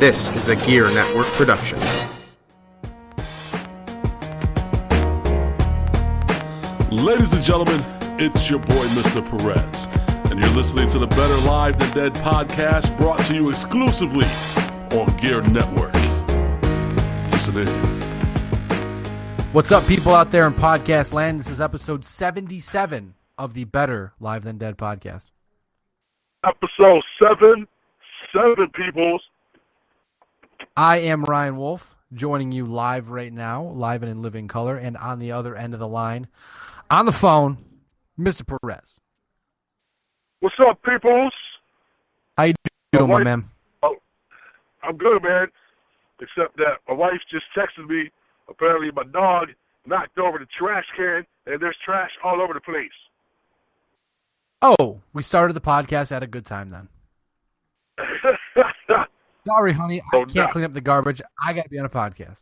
This is a Gear Network production. Ladies and gentlemen, it's your boy, Mr. Perez, and you're listening to the Better Live Than Dead podcast, brought to you exclusively on Gear Network. Listen in. What's up, people out there in podcast land? This is episode 77 of the Better Live Than Dead podcast. Episode 7, peoples. I am Ryan Wolf, joining you live right now, live and in living color, and on the other end of the line, on the phone, Mr. Perez. What's up, peoples? How you doing, my man? Oh, I'm good, man. Except that my wife just texted me. Apparently, my dog knocked over the trash can, and there's trash all over the place. Oh, we started the podcast at a good time then. Sorry, honey, I can't clean up the garbage. I got to be on a podcast.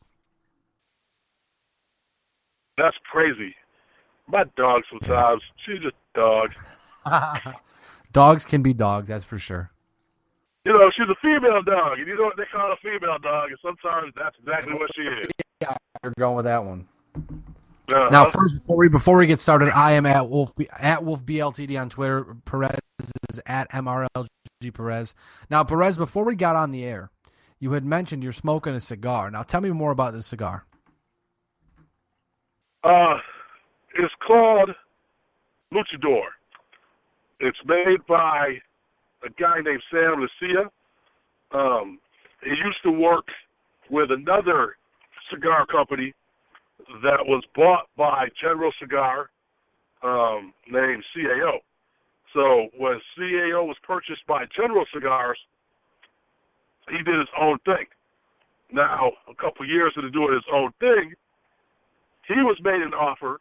That's crazy. My dog sometimes, she's just a dog. Dogs can be dogs, that's for sure. You know, she's a female dog, and you know what they call a female dog, and sometimes that's exactly what she is. Yeah, you're going with that one. Now, first, before we get started, I am at Wolf BLTD on Twitter. Perez is at MRLG Perez. Now, Perez, before we got on the air, you had mentioned you're smoking a cigar. Now, tell me more about this cigar. It's called Luchador. It's made by a guy named Sam Lucia. He used to work with another cigar company that was bought by General Cigar, named CAO. So when CAO was purchased by General Cigars, he did his own thing. Now, a couple years into doing his own thing, he was made an offer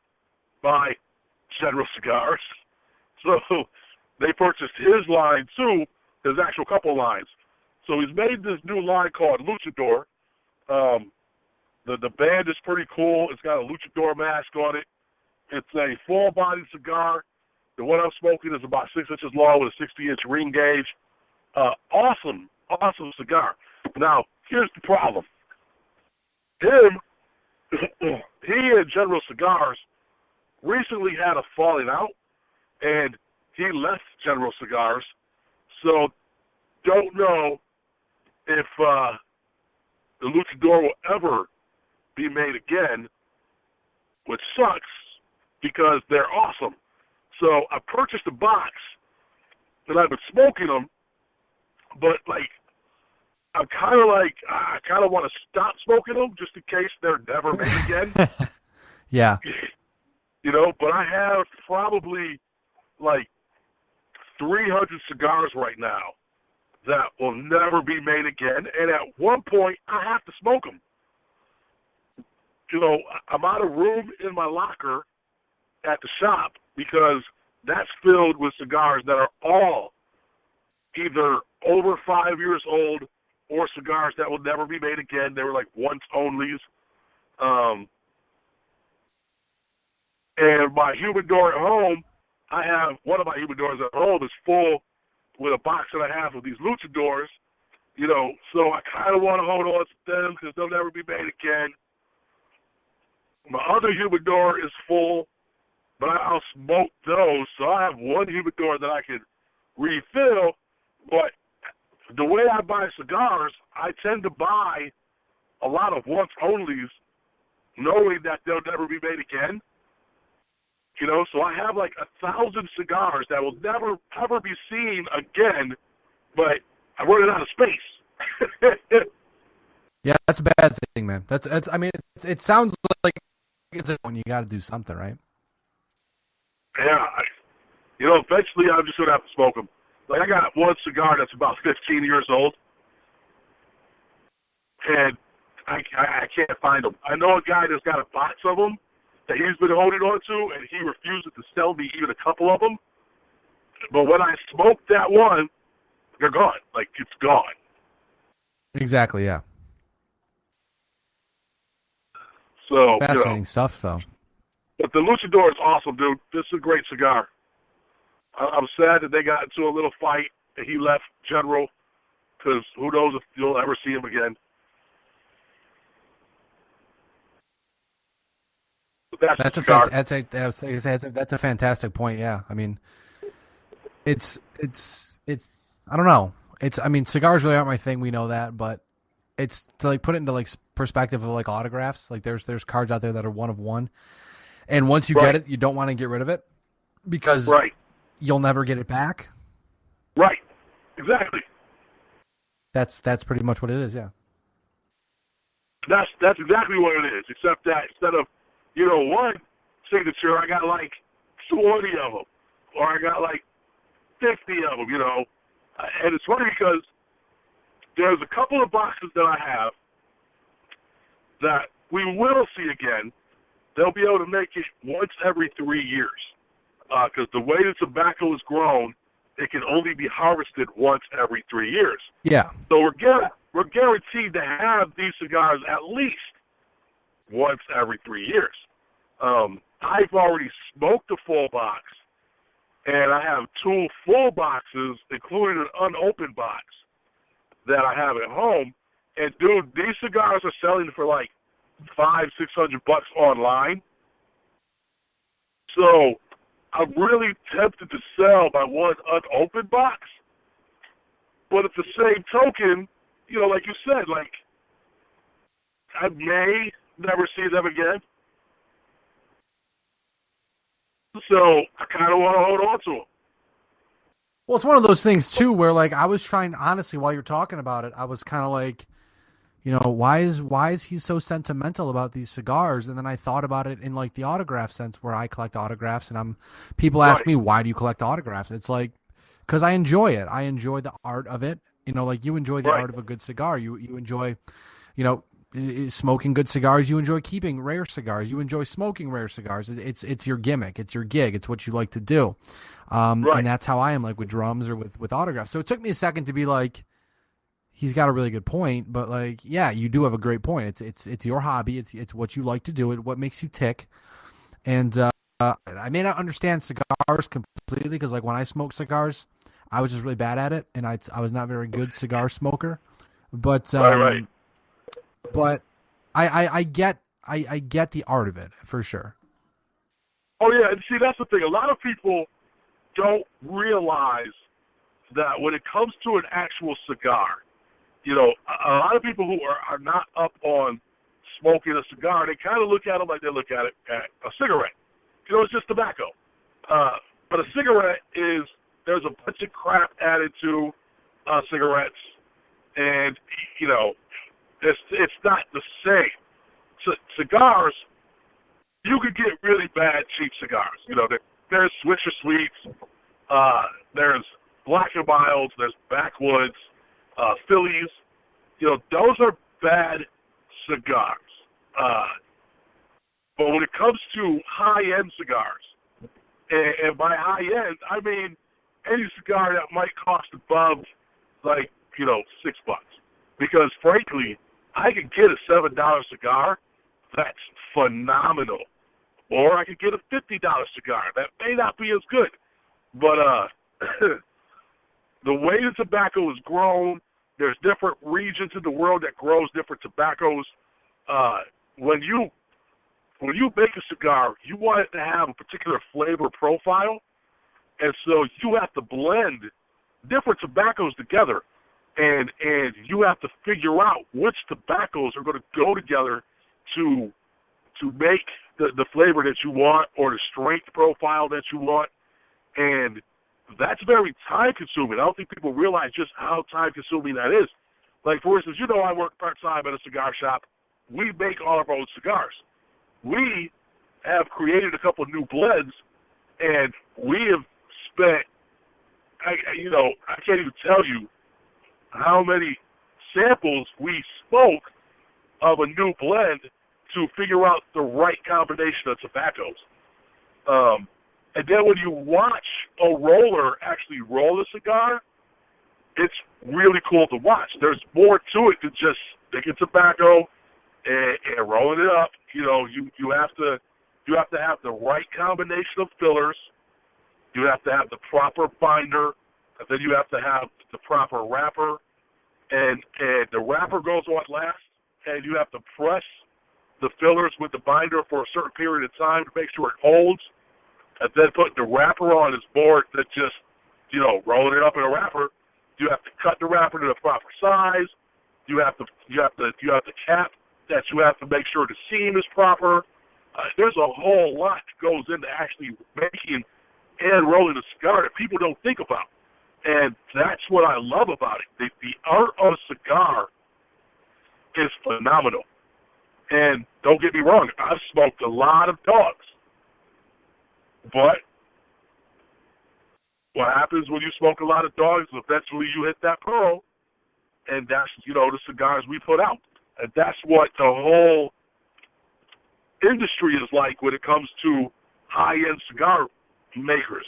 by General Cigars. So they purchased his line too, his actual couple lines. So he's made this new line called Luchador. The band is pretty cool. It's got a luchador mask on it. It's a full-bodied cigar. The one I'm smoking is about 6 inches long with a 60-inch ring gauge. Awesome cigar. Now, here's the problem. He and General Cigars recently had a falling out, and he left General Cigars. So, don't know if the luchador will ever be made again, which sucks because they're awesome. So I purchased a box, and I've been smoking them, but I kind of want to stop smoking them just in case they're never made again. Yeah. You know, but I have probably 300 cigars right now that will never be made again, and at one point I have to smoke them. You know, I'm out of room in my locker at the shop because that's filled with cigars that are all either over 5 years old or cigars that will never be made again. They were once onlys. And my humidor at home, one of my humidors at home is full with a box that I have of these luchadors, you know, so I kind of want to hold on to them because they'll never be made again. My other humidor is full, but I'll smoke those, so I have one humidor that I can refill, but the way I buy cigars, I tend to buy a lot of once-onlys knowing that they'll never be made again. You know, so I have 1,000 cigars that will never, ever be seen again, but I'm running out of space. Yeah, that's a bad thing, man. I mean, it sounds like it's when you got to do something, right? Yeah. Eventually I'm just going to have to smoke them. I got one cigar that's about 15 years old, and I can't find them. I know a guy that's got a box of them that he's been holding on to, and he refuses to sell me even a couple of them. But when I smoke that one, they're gone. It's gone. Exactly, yeah. So, fascinating stuff, though. But the Luchador is awesome, dude. This is a great cigar. I'm sad that they got into a little fight and he left General. because who knows if you'll ever see him again. But that's a fantastic point. Yeah, I mean, it's I don't know. Cigars really aren't my thing. We know that, but it's to like put it into like perspective of like autographs. Like there's cards out there that are one of one, and once you get it, you don't want to get rid of it because you'll never get it back. Right. Exactly. That's pretty much what it is. Yeah. That's exactly what it is. Except that instead of one signature, I got like 20 of them, or I got like 50 of them. And it's funny because there's a couple of boxes that I have that we will see again. They'll be able to make it once every 3 years because the way the tobacco is grown, it can only be harvested once every 3 years. Yeah. So we're guaranteed to have these cigars at least once every 3 years. I've already smoked a full box, and I have 2 full boxes, including an unopened box, that I have at home. And dude, these cigars are selling for like $500-600 online. So I'm really tempted to sell my one unopened box. But at the same token, like you said, like I may never see them again. So I kind of want to hold on to them. Well, it's one of those things too, where like I was trying, honestly, while you're talking about it, I was kind of like, why is he so sentimental about these cigars? And then I thought about it in like the autograph sense, where I collect autographs, and people ask me, why do you collect autographs? It's like, because I enjoy it. I enjoy the art of it. Like you enjoy the art of a good cigar. You enjoy, smoking good cigars. You enjoy keeping rare cigars. You enjoy smoking rare cigars. It's your gimmick. It's your gig. It's what you like to do. And that's how I am, like with drums or with autographs. So it took me a second to be like, he's got a really good point, but like, yeah, you do have a great point. It's your hobby. It's what you like to do. What makes you tick. And I may not understand cigars completely because like when I smoked cigars, I was just really bad at it, and I was not a very good cigar smoker. But but I get the art of it for sure. Oh yeah, and see that's the thing. A lot of people don't realize that when it comes to an actual cigar, a lot of people who are not up on smoking a cigar, they kind of look at them like they look at it at a cigarette. It's just tobacco. But a cigarette there's a bunch of crap added to cigarettes, and it's not the same. Cigars, you could get really bad cheap cigars. There's Swisher Sweets, there's Black and Milds, there's Backwoods, Phillies. Those are bad cigars. But when it comes to high-end cigars, and by high-end, I mean any cigar that might cost above, like, $6. Because, frankly, I could get a $7 cigar that's phenomenal. Or I could get a $50 cigar that may not be as good. But the way the tobacco is grown, there's different regions in the world that grows different tobaccos. When you make a cigar, you want it to have a particular flavor profile. And so you have to blend different tobaccos together, and you have to figure out which tobaccos are going to go together to make the flavor that you want or the strength profile that you want. And that's very time-consuming. I don't think people realize just how time-consuming that is. Like, for instance, I work part-time at a cigar shop. We make all of our own cigars. We have created a couple of new blends, and we have spent, I can't even tell you how many samples we smoke of a new blend to figure out the right combination of tobaccos. And then when you watch a roller actually roll a cigar, it's really cool to watch. There's more to it than just sticking tobacco and rolling it up. You have to have the right combination of fillers. You have to have the proper binder, and then you have to have the proper wrapper, and the wrapper goes on last, and you have to press the fillers with the binder for a certain period of time to make sure it holds, and then put the wrapper on this board that just, rolling it up in a wrapper. You have to cut the wrapper to the proper size. You have the cap that you have to make sure the seam is proper. There's a whole lot that goes into actually making and rolling a cigar that people don't think about. And that's what I love about it. The art of a cigar is phenomenal. And don't get me wrong, I've smoked a lot of dogs. But what happens when you smoke a lot of dogs, eventually you hit that pearl, and that's, the cigars we put out. And that's what the whole industry is like when it comes to high-end cigar makers.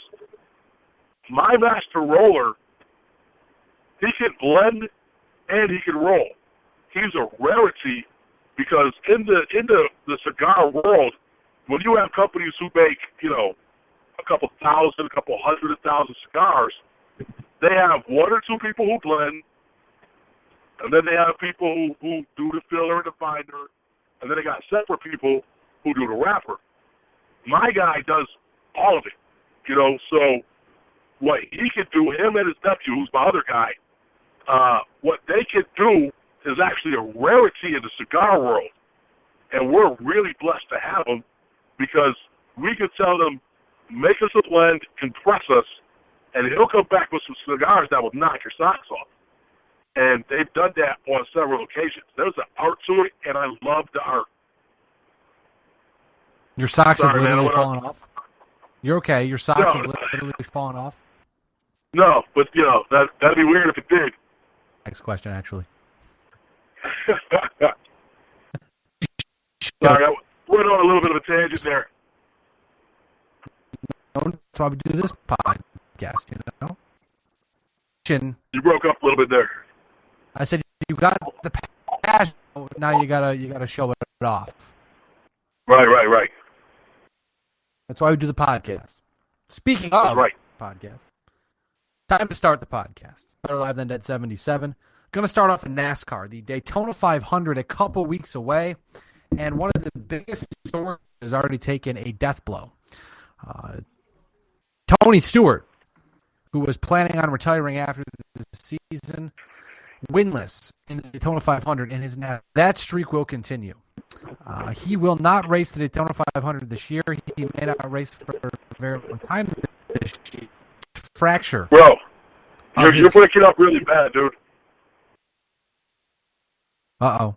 My master roller, he can blend and he can roll. He's a rarity because in the cigar world, when you have companies who make, a couple thousand, a couple 100,000 cigars, they have one or two people who blend, and then they have people who do the filler and the binder, and then they got separate people who do the wrapper. My guy does all of it, so what he can do, him and his nephew, who's my other guy, what they can do is actually a rarity in the cigar world. And we're really blessed to have them because we can tell them, make us a blend, compress us, and he'll come back with some cigars that will knock your socks off. And they've done that on several occasions. There's an art to it, and I love the art. Your socks have literally fallen off? You're okay. Your socks have literally fallen off? No, but, that'd be weird if it did. Next question, actually. Sorry, I went on a little bit of a tangent there. That's why we do this podcast, You broke up a little bit there. I said you got the passion. Now you gotta show it off. Right. That's why we do the podcast. Speaking of podcast, time to start the podcast. Better Live Than Dead 77. Going to start off in NASCAR. The Daytona 500 a couple weeks away, and one of the biggest stories has already taken a death blow. Tony Stewart, who was planning on retiring after the season, winless in the Daytona 500, and that streak will continue. He will not race the Daytona 500 this year. He may not race for a very long time this year. Fracture. Bro, you're breaking up really bad, dude. Uh-oh.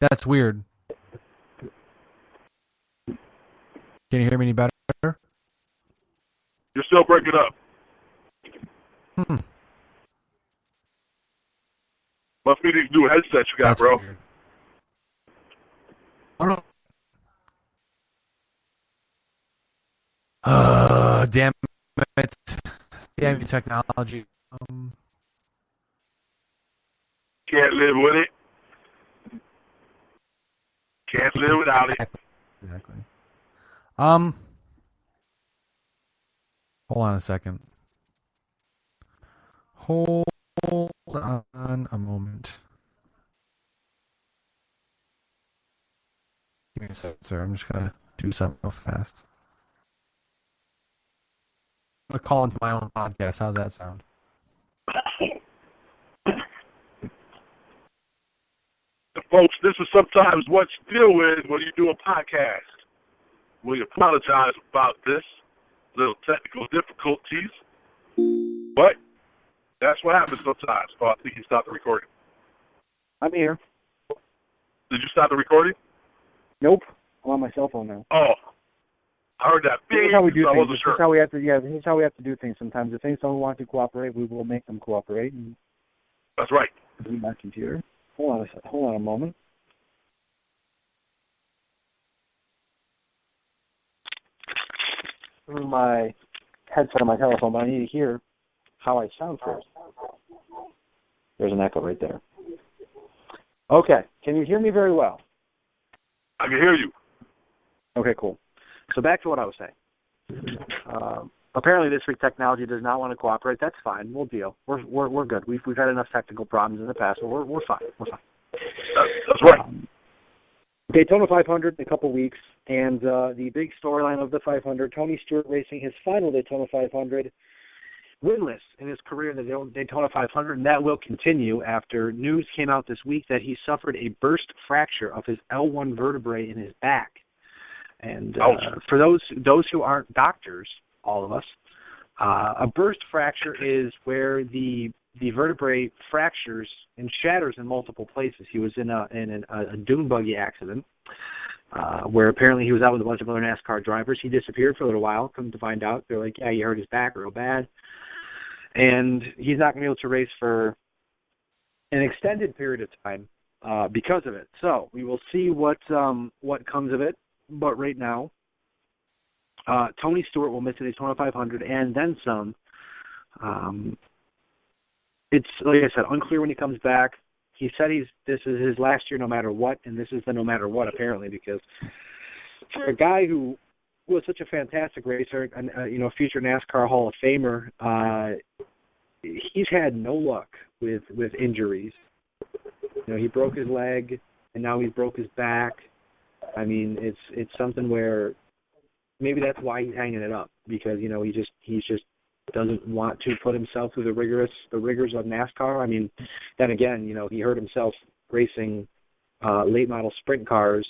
That's weird. Can you hear me any better? You're still breaking up. Must be these new headsets you got, That's bro. Weird. Damn it. Damn you, technology. Can't live with it. Can't live without it. Exactly. Hold on a second. Hold on a moment. Give me a second, sir. I'm just gonna do something real fast. I'm gonna call into my own podcast. How's that sound? Folks, this is sometimes what you deal with when you do a podcast. We apologize about this, little technical difficulties, but that's what happens sometimes. Oh, I think you stopped the recording. I'm here. Did you stop the recording? Nope. I'm on my cell phone now. Oh, I heard that. This is how we do so things. I wasn't This sure. is how we have to. Yeah, this is how we have to do things. Sometimes if things don't want to cooperate, we will make them cooperate. And That's right. my computer. Hold on a moment. Through my headset on my telephone, but I need to hear how I sound first. There's an echo right there. Okay. Can you hear me very well? I can hear you. Okay, cool. So back to what I was saying. apparently this week technology does not want to cooperate. That's fine. We'll deal. We're good. We've had enough technical problems in the past, so we're fine. We're fine. That's right. Daytona 500 in a couple weeks, and the big storyline of the 500, Tony Stewart racing his final Daytona 500, winless in his career in the Daytona 500, and that will continue after news came out this week that he suffered a burst fracture of his L1 vertebrae in his back. And for those who aren't doctors, all of us, a burst fracture is where the vertebrae fractures and shatters in multiple places. He was in a dune buggy accident where apparently he was out with a bunch of other NASCAR drivers. He disappeared for a little while. Come to find out, they're like, yeah, he hurt his back real bad. And he's not going to be able to race for an extended period of time because of it. So we will see what comes of it. But right now, Tony Stewart will miss the Daytona 500 and then some. It's, like I said, unclear when he comes back. He said this is his last year no matter what, and this is the no matter what apparently, because for a guy who was such a fantastic racer, and future NASCAR Hall of Famer, he's had no luck with injuries. He broke his leg, and now he's broke his back. I mean, it's something where maybe that's why he's hanging it up, because he just doesn't want to put himself through the rigors of NASCAR. I mean, then again, he hurt himself racing late model sprint cars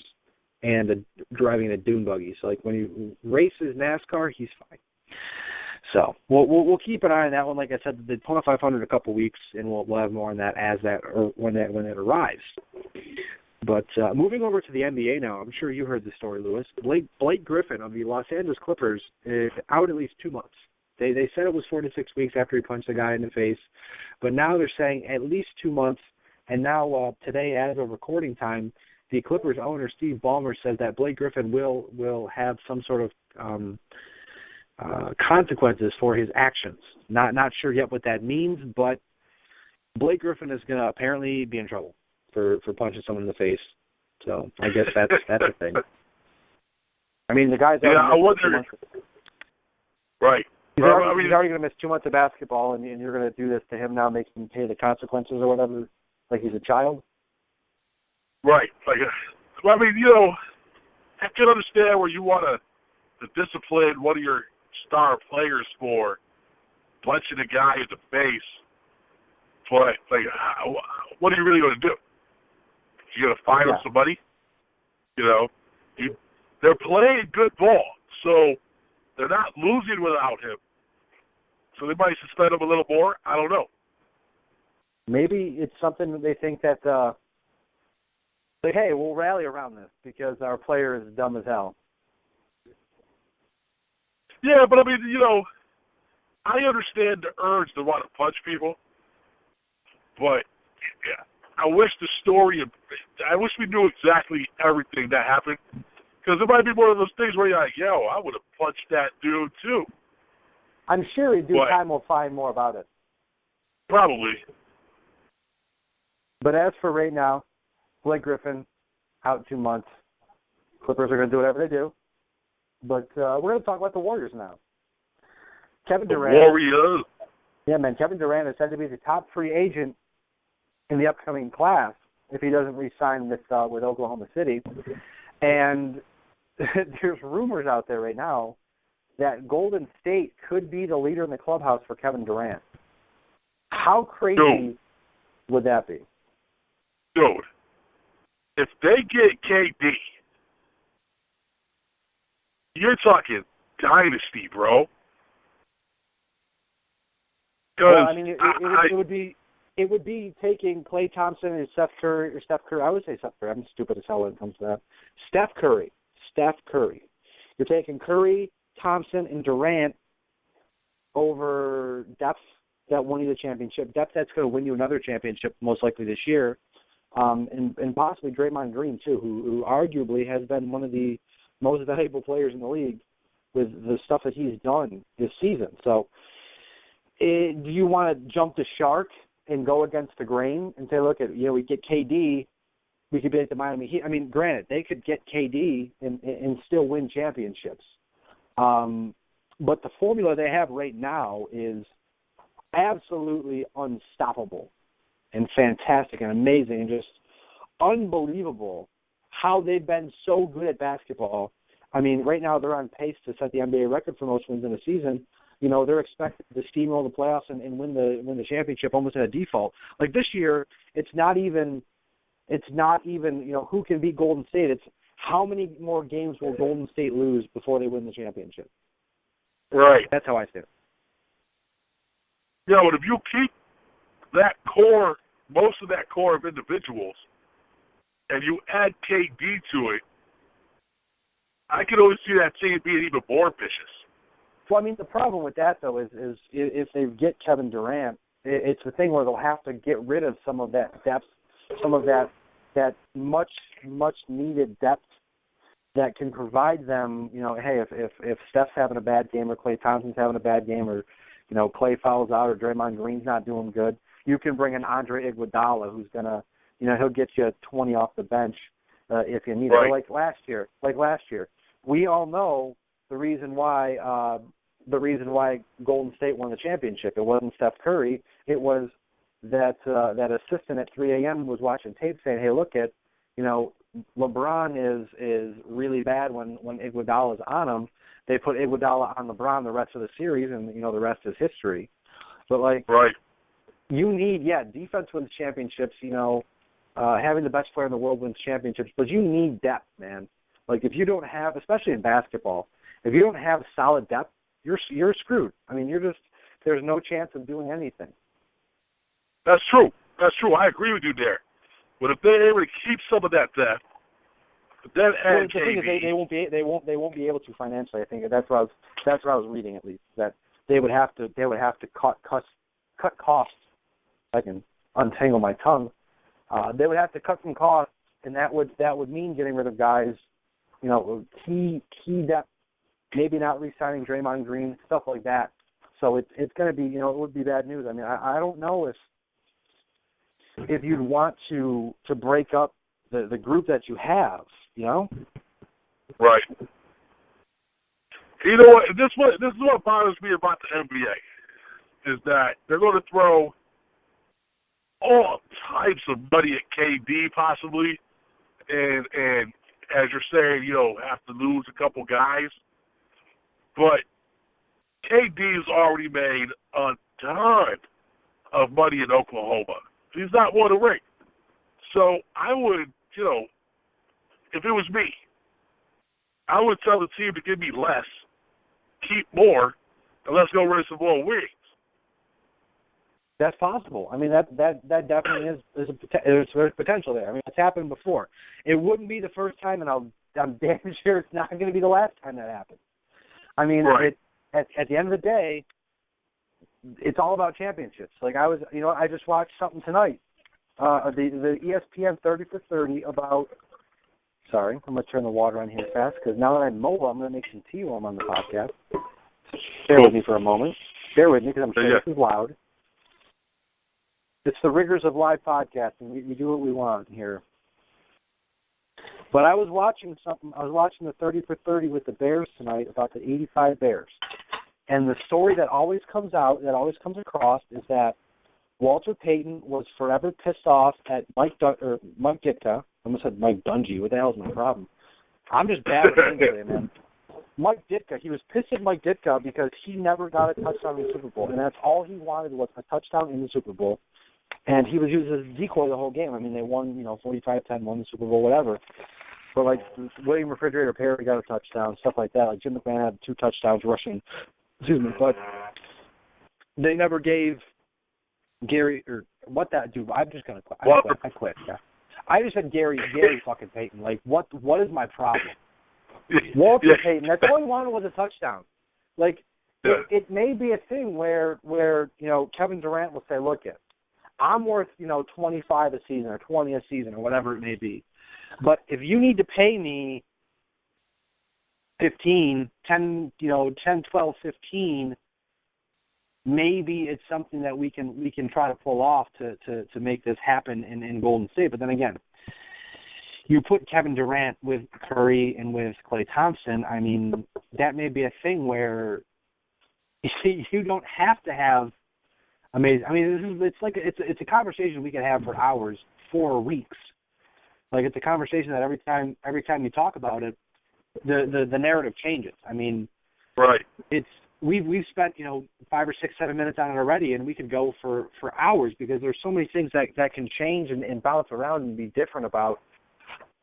and driving a dune buggy. So like when he races NASCAR, he's fine. So we'll keep an eye on that one. Like I said, the Daytona 500 in a couple weeks, and we'll have more on that when it arrives. But moving over to the NBA now, I'm sure you heard the story, Lewis. Blake Griffin of the Los Angeles Clippers is out at least 2 months. They said it was 4 to 6 weeks after he punched the guy in the face, but now they're saying at least 2 months. And now today, as of recording time, the Clippers owner Steve Ballmer says that Blake Griffin will have some sort of consequences for his actions. Not sure yet what that means, but Blake Griffin is going to apparently be in trouble for punching someone in the face. So I guess that's the thing. I mean, the guy's I wonder. Right. He's already going to miss 2 months of basketball, and you're going to do this to him now, make him pay the consequences or whatever, like he's a child? Right. Like, I mean, I can understand where you want to discipline one of your star players for punching a guy in the face, but, like, what are you really going to do? You going to fine him somebody? They're playing good ball, so they're not losing without him. So they might suspend him a little more. I don't know. Maybe it's something that they think that, like, hey, we'll rally around this because our player is dumb as hell. Yeah, but I mean, I understand the urge to want to punch people, but I wish I wish we knew exactly everything that happened, because it might be one of those things where you're like, yo, I would have punched that dude too. I'm sure in due time we'll find more about it. Probably. But as for right now, Blake Griffin, out 2 months. Clippers are going to do whatever they do. But we're going to talk about the Warriors now. Kevin Durant. Warriors. Yeah, man. Kevin Durant is said to be the top free agent in the upcoming class if he doesn't re-sign with Oklahoma City. And there's rumors out there right now that Golden State could be the leader in the clubhouse for Kevin Durant. How crazy would that be? Dude, if they get KD, you're talking dynasty, bro. Well, I mean, it would be taking Klay Thompson and Steph Curry. I would say Steph Curry. I'm stupid as hell when it comes to that. Steph Curry. You're taking Curry, Thompson, and Durant over depth that won you the championship. Depth that's going to win you another championship most likely this year. And possibly Draymond Green, too, who arguably has been one of the most valuable players in the league with the stuff that he's done this season. So do you want to jump the shark and go against the grain and say, look, we get KD, we could be at the Miami Heat. I mean, granted, they could get KD and still win championships. But the formula they have right now is absolutely unstoppable and fantastic and amazing and just unbelievable how they've been so good at basketball. I mean, right now they're on pace to set the NBA record for most wins in a season. You know, they're expected to steamroll the playoffs and win the championship almost at a default. Like this year, it's not even who can beat Golden State. It's how many more games will Golden State lose before they win the championship. Right. That's how I see it. Yeah, but if you keep that core, most of that core of individuals, and you add KD to it, I can always see that team being even more vicious. Well, I mean, the problem with that, though, is if they get Kevin Durant, it's the thing where they'll have to get rid of some of that depth, some of that much needed depth that can provide them, you know, hey, if Steph's having a bad game or Klay Thompson's having a bad game or, you know, Klay fouls out or Draymond Green's not doing good, you can bring in Andre Iguodala who's going to, you know, he'll get you 20 off the bench if you need it. Like last year, we all know the reason why Golden State won the championship. It wasn't Steph Curry. It was that assistant at 3 a.m. was watching tape saying, hey, look at, you know, LeBron is really bad when Iguodala's on him. They put Iguodala on LeBron the rest of the series, and, you know, the rest is history. But, like, you need, defense wins championships, you know, having the best player in the world wins championships, but you need depth, man. Like, if you don't have, especially in basketball, if you don't have solid depth, you're screwed. I mean, there's no chance of doing anything. That's true. I agree with you there. But if they're able to keep some of that depth, then add the thing is they won't be able to financially. I think that's what I was reading, at least, that they would have to cut costs. I can untangle my tongue. They would have to cut some costs, and that would mean getting rid of guys, you know, key depth, maybe not re-signing Draymond Green, stuff like that. So it's going to be, you know, it would be bad news. I mean, I don't know if you'd want to break up the group that you have, you know? Right. You know what? This is what bothers me about the NBA, is that they're going to throw all types of money at KD possibly, and as you're saying, you know, have to lose a couple guys. But KD's already made a ton of money in Oklahoma. He's not won a ring. So I would, you know, if it was me, I would tell the team to give me less, keep more, and let's go win some more wins. That's possible. I mean, that definitely there's potential there. I mean, it's happened before. It wouldn't be the first time, and I'm damn sure it's not going to be the last time that happens. I mean, at the end of the day, it's all about championships. Like I just watched something tonight, the ESPN 30 for 30 about. Sorry, I'm going to turn the water on here fast because now that I'm mobile, I'm going to make some tea while I'm on the podcast. Bear with me for a moment. Bear with me because I'm sure this is loud. It's the rigors of live podcasting. We do what we want here. But I was watching something. I was watching the 30 for 30 with the Bears tonight about the 85 Bears. And the story that always comes across is that Walter Payton was forever pissed off at Mike Ditka. I almost said Mike Dungy. What the hell is my problem? I'm just bad with English today, man. Mike Ditka, he was pissed at Mike Ditka because he never got a touchdown in the Super Bowl. And that's all he wanted was a touchdown in the Super Bowl. And he was used as a decoy the whole game. I mean, they won, 45-10, won the Super Bowl, whatever. But, like, William Refrigerator Perry got a touchdown, stuff like that. Like, Jim McMahon had 2 touchdowns rushing. Excuse me. But they never gave Gary, or what that dude, I'm just going to quit. I quit, yeah. I just said Gary fucking Payton. Like, what is my problem? Walter Payton, that's all he wanted was a touchdown. Like, it may be a thing where Kevin Durant will say, look, I'm worth, 25 a season or 20 a season or whatever it may be. But if you need to pay me 15, 10, 12, 15, maybe it's something that we can try to pull off to make this happen in Golden State. But then again, you put Kevin Durant with Curry and with Klay Thompson, I mean, that may be a thing where You don't have to have amazing. I mean, it's a conversation we can have for hours, for weeks. Like, it's a conversation that every time you talk about it, the narrative changes. I mean, right. We've spent 5 or 6, 7 minutes on it already, and we could go for hours because there's so many things that can change and bounce around and be different about.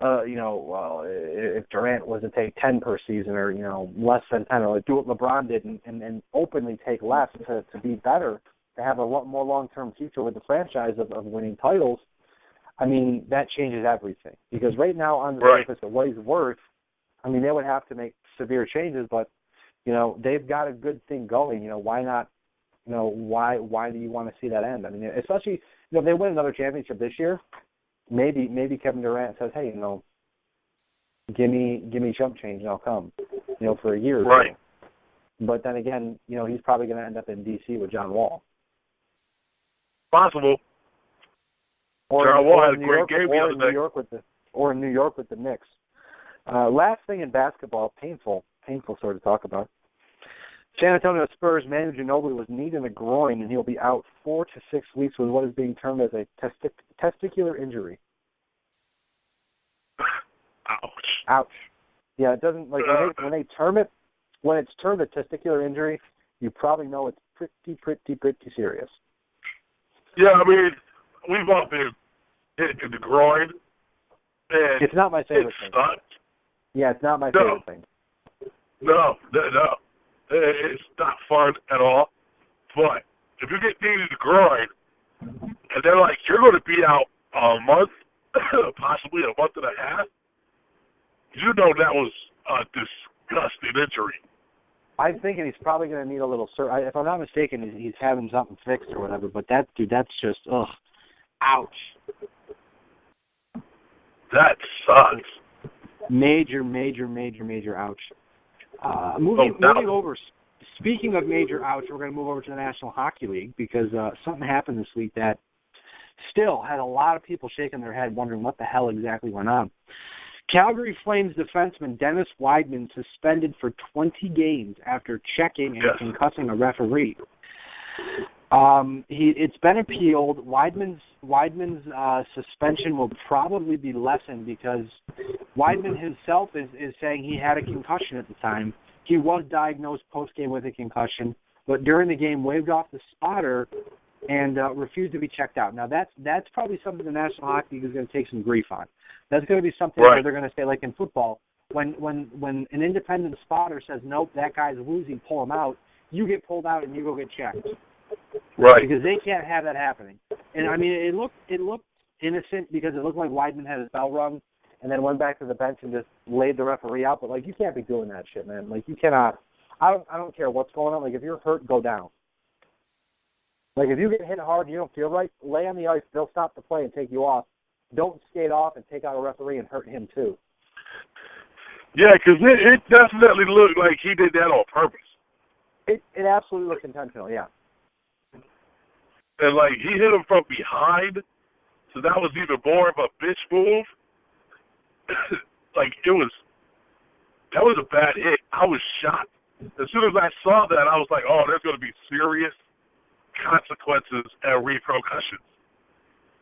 If Durant was to take 10 per season, or less than 10, or do what LeBron did and openly take less to be better, to have a lot more long-term future with the franchise of winning titles. I mean, that changes everything, because right now on the surface of what he's worth, I mean, they would have to make severe changes, but they've got a good thing going. Why not? Why do you want to see that end? I mean, especially if they win another championship this year, maybe Kevin Durant says, hey, give me chump change and I'll come, for a year or right. so. But then again, he's probably going to end up in D.C. with John Wall. Possible. John Wall had a great game the other day. Or in New York with the Knicks. Last thing in basketball, painful sort of talk about. San Antonio Spurs Manu Ginobili was knee in the groin, and he'll be out 4 to 6 weeks with what is being termed as a testicular injury. Ouch. Yeah, it doesn't, like, when they term it, when it's termed a testicular injury, you probably know it's pretty serious. Yeah, I mean, we've all been hit in the groin, and it's not my favorite thing. Sucks. Yeah, it's not my favorite thing. No. It's not fun at all. But if you get kneed in the groin, and they're like, you're going to be out a month, possibly a month and a half, that was a disgusting injury. I'm thinking he's probably going to need a little surgery. If I'm not mistaken, he's having something fixed or whatever. But that's just, ouch. That sucks. Major ouch. Moving over, speaking of major ouch, we're going to move over to the National Hockey League, because something happened this week that still had a lot of people shaking their head wondering what the hell exactly went on. Calgary Flames defenseman Dennis Wideman suspended for 20 games after checking and concussing a referee. It's been appealed. Wideman's suspension will probably be lessened, because Wideman himself is saying he had a concussion at the time. He was diagnosed post-game with a concussion, but during the game waved off the spotter and refused to be checked out. Now, that's probably something the National Hockey League is going to take some grief on. That's going to be something where they're going to say, like in football, when an independent spotter says, nope, that guy's woozy, pull him out, you get pulled out and you go get checked. Right. Because they can't have that happening. And, I mean, it looked innocent, because it looked like Wideman had his bell rung and then went back to the bench and just laid the referee out. But, like, you can't be doing that shit, man. Like, you cannot. I don't care what's going on. Like, if you're hurt, go down. Like, if you get hit hard and you don't feel right, lay on the ice. They'll stop the play and take you off. Don't skate off and take out a referee and hurt him, too. Yeah, because it definitely looked like he did that on purpose. It absolutely looked intentional, yeah. And, like, he hit him from behind, so that was even more of a bitch move. Like, that was a bad hit. I was shocked. As soon as I saw that, I was like, oh, there's going to be serious consequences and repercussions.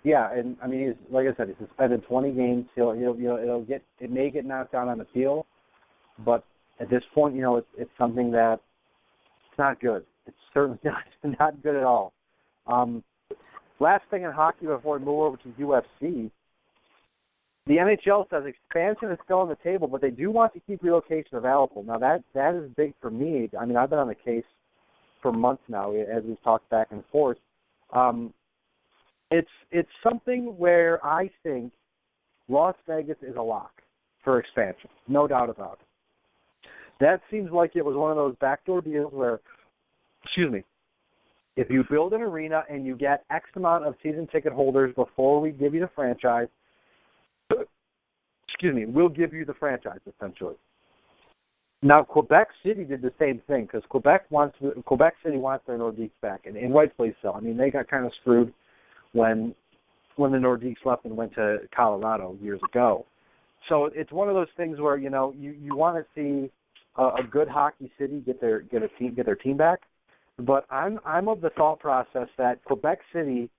Yeah, and I mean, like I said, he's suspended 20 games. It may get knocked down on appeal, but at this point, it's something that it's not good. It's certainly not good at all. Last thing in hockey before we move over to UFC, the NHL says expansion is still on the table, but they do want to keep relocation available. Now that is big for me. I mean, I've been on the case for months now as we've talked back and forth. It's something where I think Las Vegas is a lock for expansion, no doubt about it. That seems like it was one of those backdoor deals where, if you build an arena and you get X amount of season ticket holders before we give you the franchise, we'll give you the franchise, essentially. Now, Quebec City did the same thing, because Quebec City wants their Nordiques back, and rightfully so. I mean, they got kind of screwed when the Nordiques left and went to Colorado years ago. So it's one of those things where you want to see a good hockey city get their team back. But I'm of the thought process that Quebec City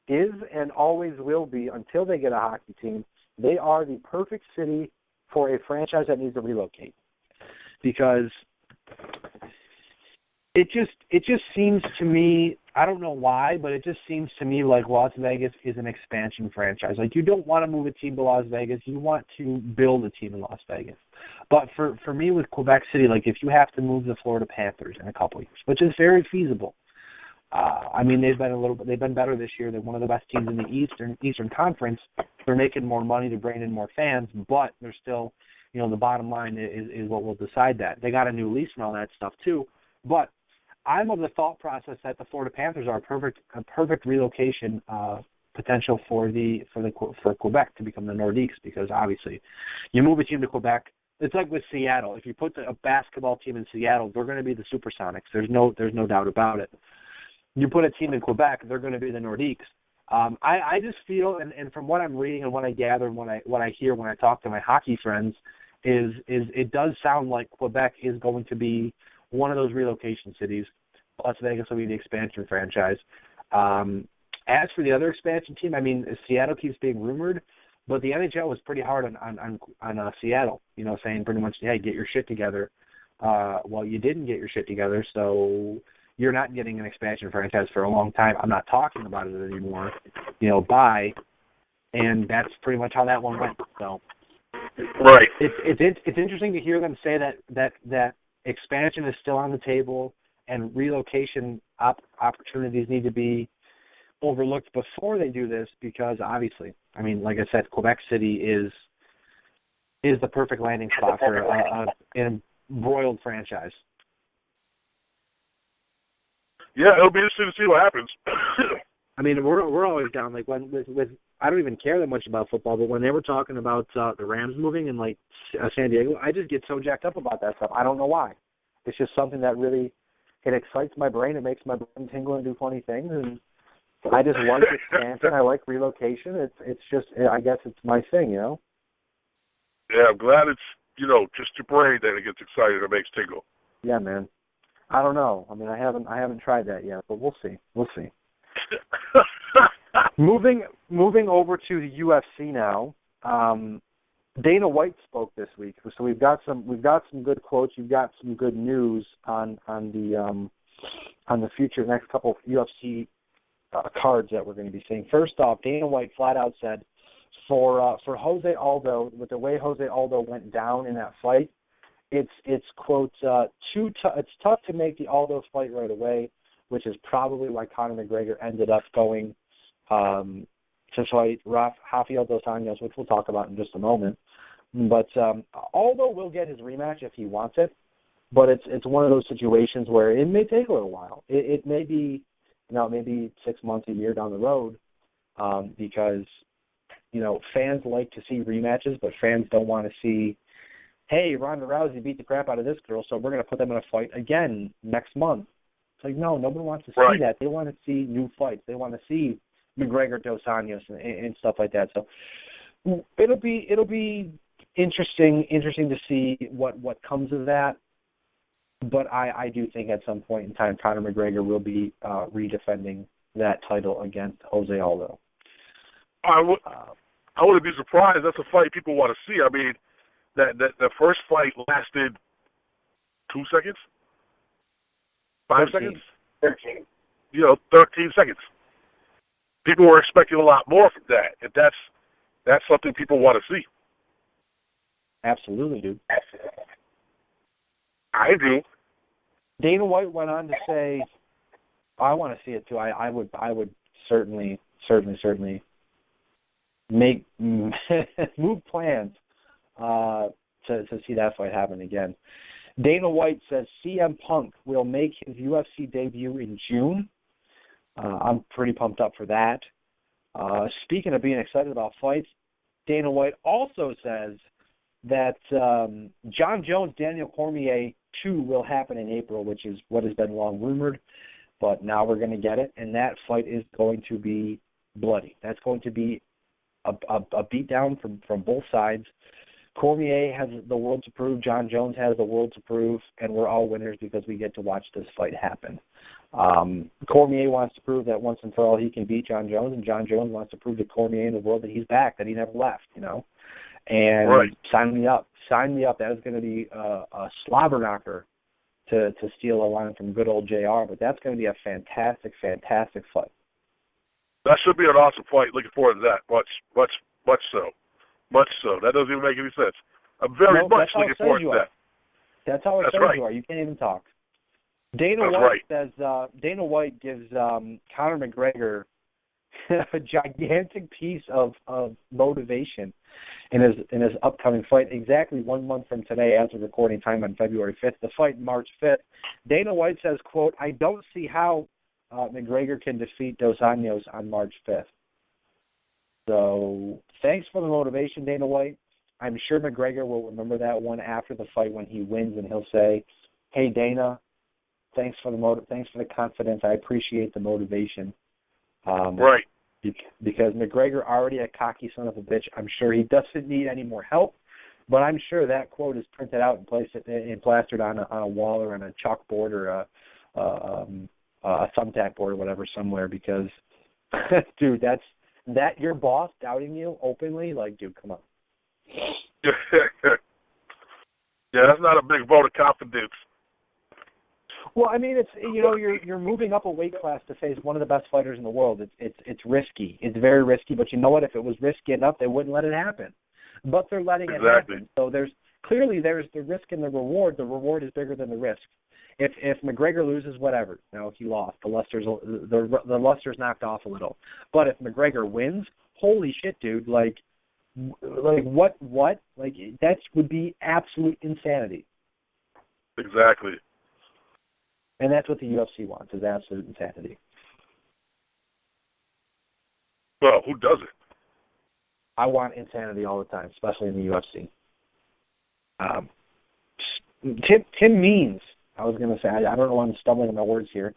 is and always will be, until they get a hockey team, they are the perfect city for a franchise that needs to relocate. Because it just seems to me, I don't know why, but it just seems to me like Las Vegas is an expansion franchise. Like, you don't want to move a team to Las Vegas. You want to build a team in Las Vegas. But for me with Quebec City, like, if you have to move the Florida Panthers in a couple of years, which is very feasible. I mean, they've been better this year. They're one of the best teams in the Eastern Conference. They're making more money to bring in more fans, but they're still, the bottom line is what will decide that. They got a new lease and all that stuff too. But I'm of the thought process that the Florida Panthers are a perfect relocation potential for Quebec to become the Nordiques, because obviously you move a team to Quebec. It's like with Seattle. If you put a basketball team in Seattle, they're going to be the Supersonics. There's no doubt about it. You put a team in Quebec, they're going to be the Nordiques. I just feel, and from what I'm reading and what I gather and what I hear when I talk to my hockey friends, is it does sound like Quebec is going to be one of those relocation cities. Las Vegas will be the expansion franchise. As for the other expansion team, I mean, Seattle keeps being rumored, but the NHL was pretty hard on Seattle, saying pretty much, hey, get your shit together. Well, you didn't get your shit together, so you're not getting an expansion franchise for a long time. I'm not talking about it anymore. Bye. And that's pretty much how that one went. So, right. It's interesting to hear them say that expansion is still on the table and relocation opportunities need to be overlooked before they do this, because obviously, I mean, like I said, Quebec City is the perfect landing spot for an embroiled franchise. Yeah, it'll be interesting to see what happens. I mean, we're always down. Like, when with I don't even care that much about football, but when they were talking about the Rams moving and San Diego, I just get so jacked up about that stuff. I don't know why. It's just something that really, it excites my brain. It makes my brain tingle and do funny things, and I just like expansion. I like relocation. It's just, I guess it's my thing, Yeah, I'm glad it's just your brain that it gets excited or makes tingle. Yeah, man. I don't know. I mean, I haven't tried that yet, but we'll see. Moving over to the UFC now. Dana White spoke this week, so we've got some good quotes. You've got some good news on the future next couple of UFC cards that we're going to be seeing. First off, Dana White flat out said for Jose Aldo, with the way Jose Aldo went down in that fight, it's quote it's tough to make the Aldo fight right away, which is probably why Conor McGregor ended up going to fight Rafael Dos Anjos, which we'll talk about in just a moment. But Aldo will get his rematch if he wants it, but it's one of those situations where it may take a little while. It may be maybe 6 months, a year down the road, because fans like to see rematches, but fans don't want to see, hey, Ronda Rousey beat the crap out of this girl, so we're going to put them in a fight again next month. It's like, no, nobody wants to see that. They want to see new fights. They want to see McGregor, Dos Anjos, and stuff like that. So it'll be interesting to see what comes of that. But I do think at some point in time, Conor McGregor will be redefending that title against Jose Aldo. I wouldn't be surprised. That's a fight people want to see. I mean, that first fight lasted 2 seconds, 5 seconds, 13. 13 seconds. People were expecting a lot more from that. If that's something people want to see. Absolutely, dude. I do. Dana White went on to say, I want to see it too. I would certainly make move plans to see that fight happen again. Dana White says CM Punk will make his UFC debut in June. I'm pretty pumped up for that. Speaking of being excited about fights, Dana White also says that John Jones, Daniel Cormier 2 will happen in April, which is what has been long rumored, but now we're going to get it, and that fight is going to be bloody. That's going to be a beatdown from both sides. Cormier has the world to prove, John Jones has the world to prove, and we're all winners because we get to watch this fight happen. Cormier wants to prove that once and for all he can beat John Jones, and John Jones wants to prove to Cormier in the world that he's back, that he never left, And right. Sign me up. Sign me up. That is going to be a slobber knocker to steal a line from good old JR, but that's going to be a fantastic, fantastic fight. That should be an awesome fight. Looking forward to that. Much so. That doesn't even make any sense. I'm very much looking forward to that. That's how excited you are. You can't even talk. Dana White gives Conor McGregor a gigantic piece of motivation in his upcoming fight, exactly 1 month from today, as of recording time on February 5th. The fight March 5th. Dana White says, quote, "I don't see how McGregor can defeat Dos Anjos on March 5th. So thanks for the motivation, Dana White. I'm sure McGregor will remember that one after the fight when he wins, and he'll say, "Hey, Dana, thanks for the confidence. I appreciate the motivation." Right. Because McGregor already a cocky son of a bitch. I'm sure he doesn't need any more help, but I'm sure that quote is printed out and placed and plastered on a wall or on a chalkboard or a thumbtack board or whatever somewhere. Because, dude, that your boss doubting you openly, like, dude, come on. Yeah, that's not a big vote of confidence. Well, I mean, it's you're moving up a weight class to face one of the best fighters in the world. It's risky. It's very risky. But you know what? If it was risky enough, they wouldn't let it happen. But they're letting it happen. So there's the risk and the reward. The reward is bigger than the risk. If McGregor loses, whatever. If he lost, the luster's knocked off a little. But if McGregor wins, holy shit, dude! Like what? Like that would be absolute insanity. Exactly. And that's what the UFC wants, is absolute insanity. Well, who doesn't? I want insanity all the time, especially in the UFC. Tim Means, I was going to say, I don't know why I'm stumbling on my words here.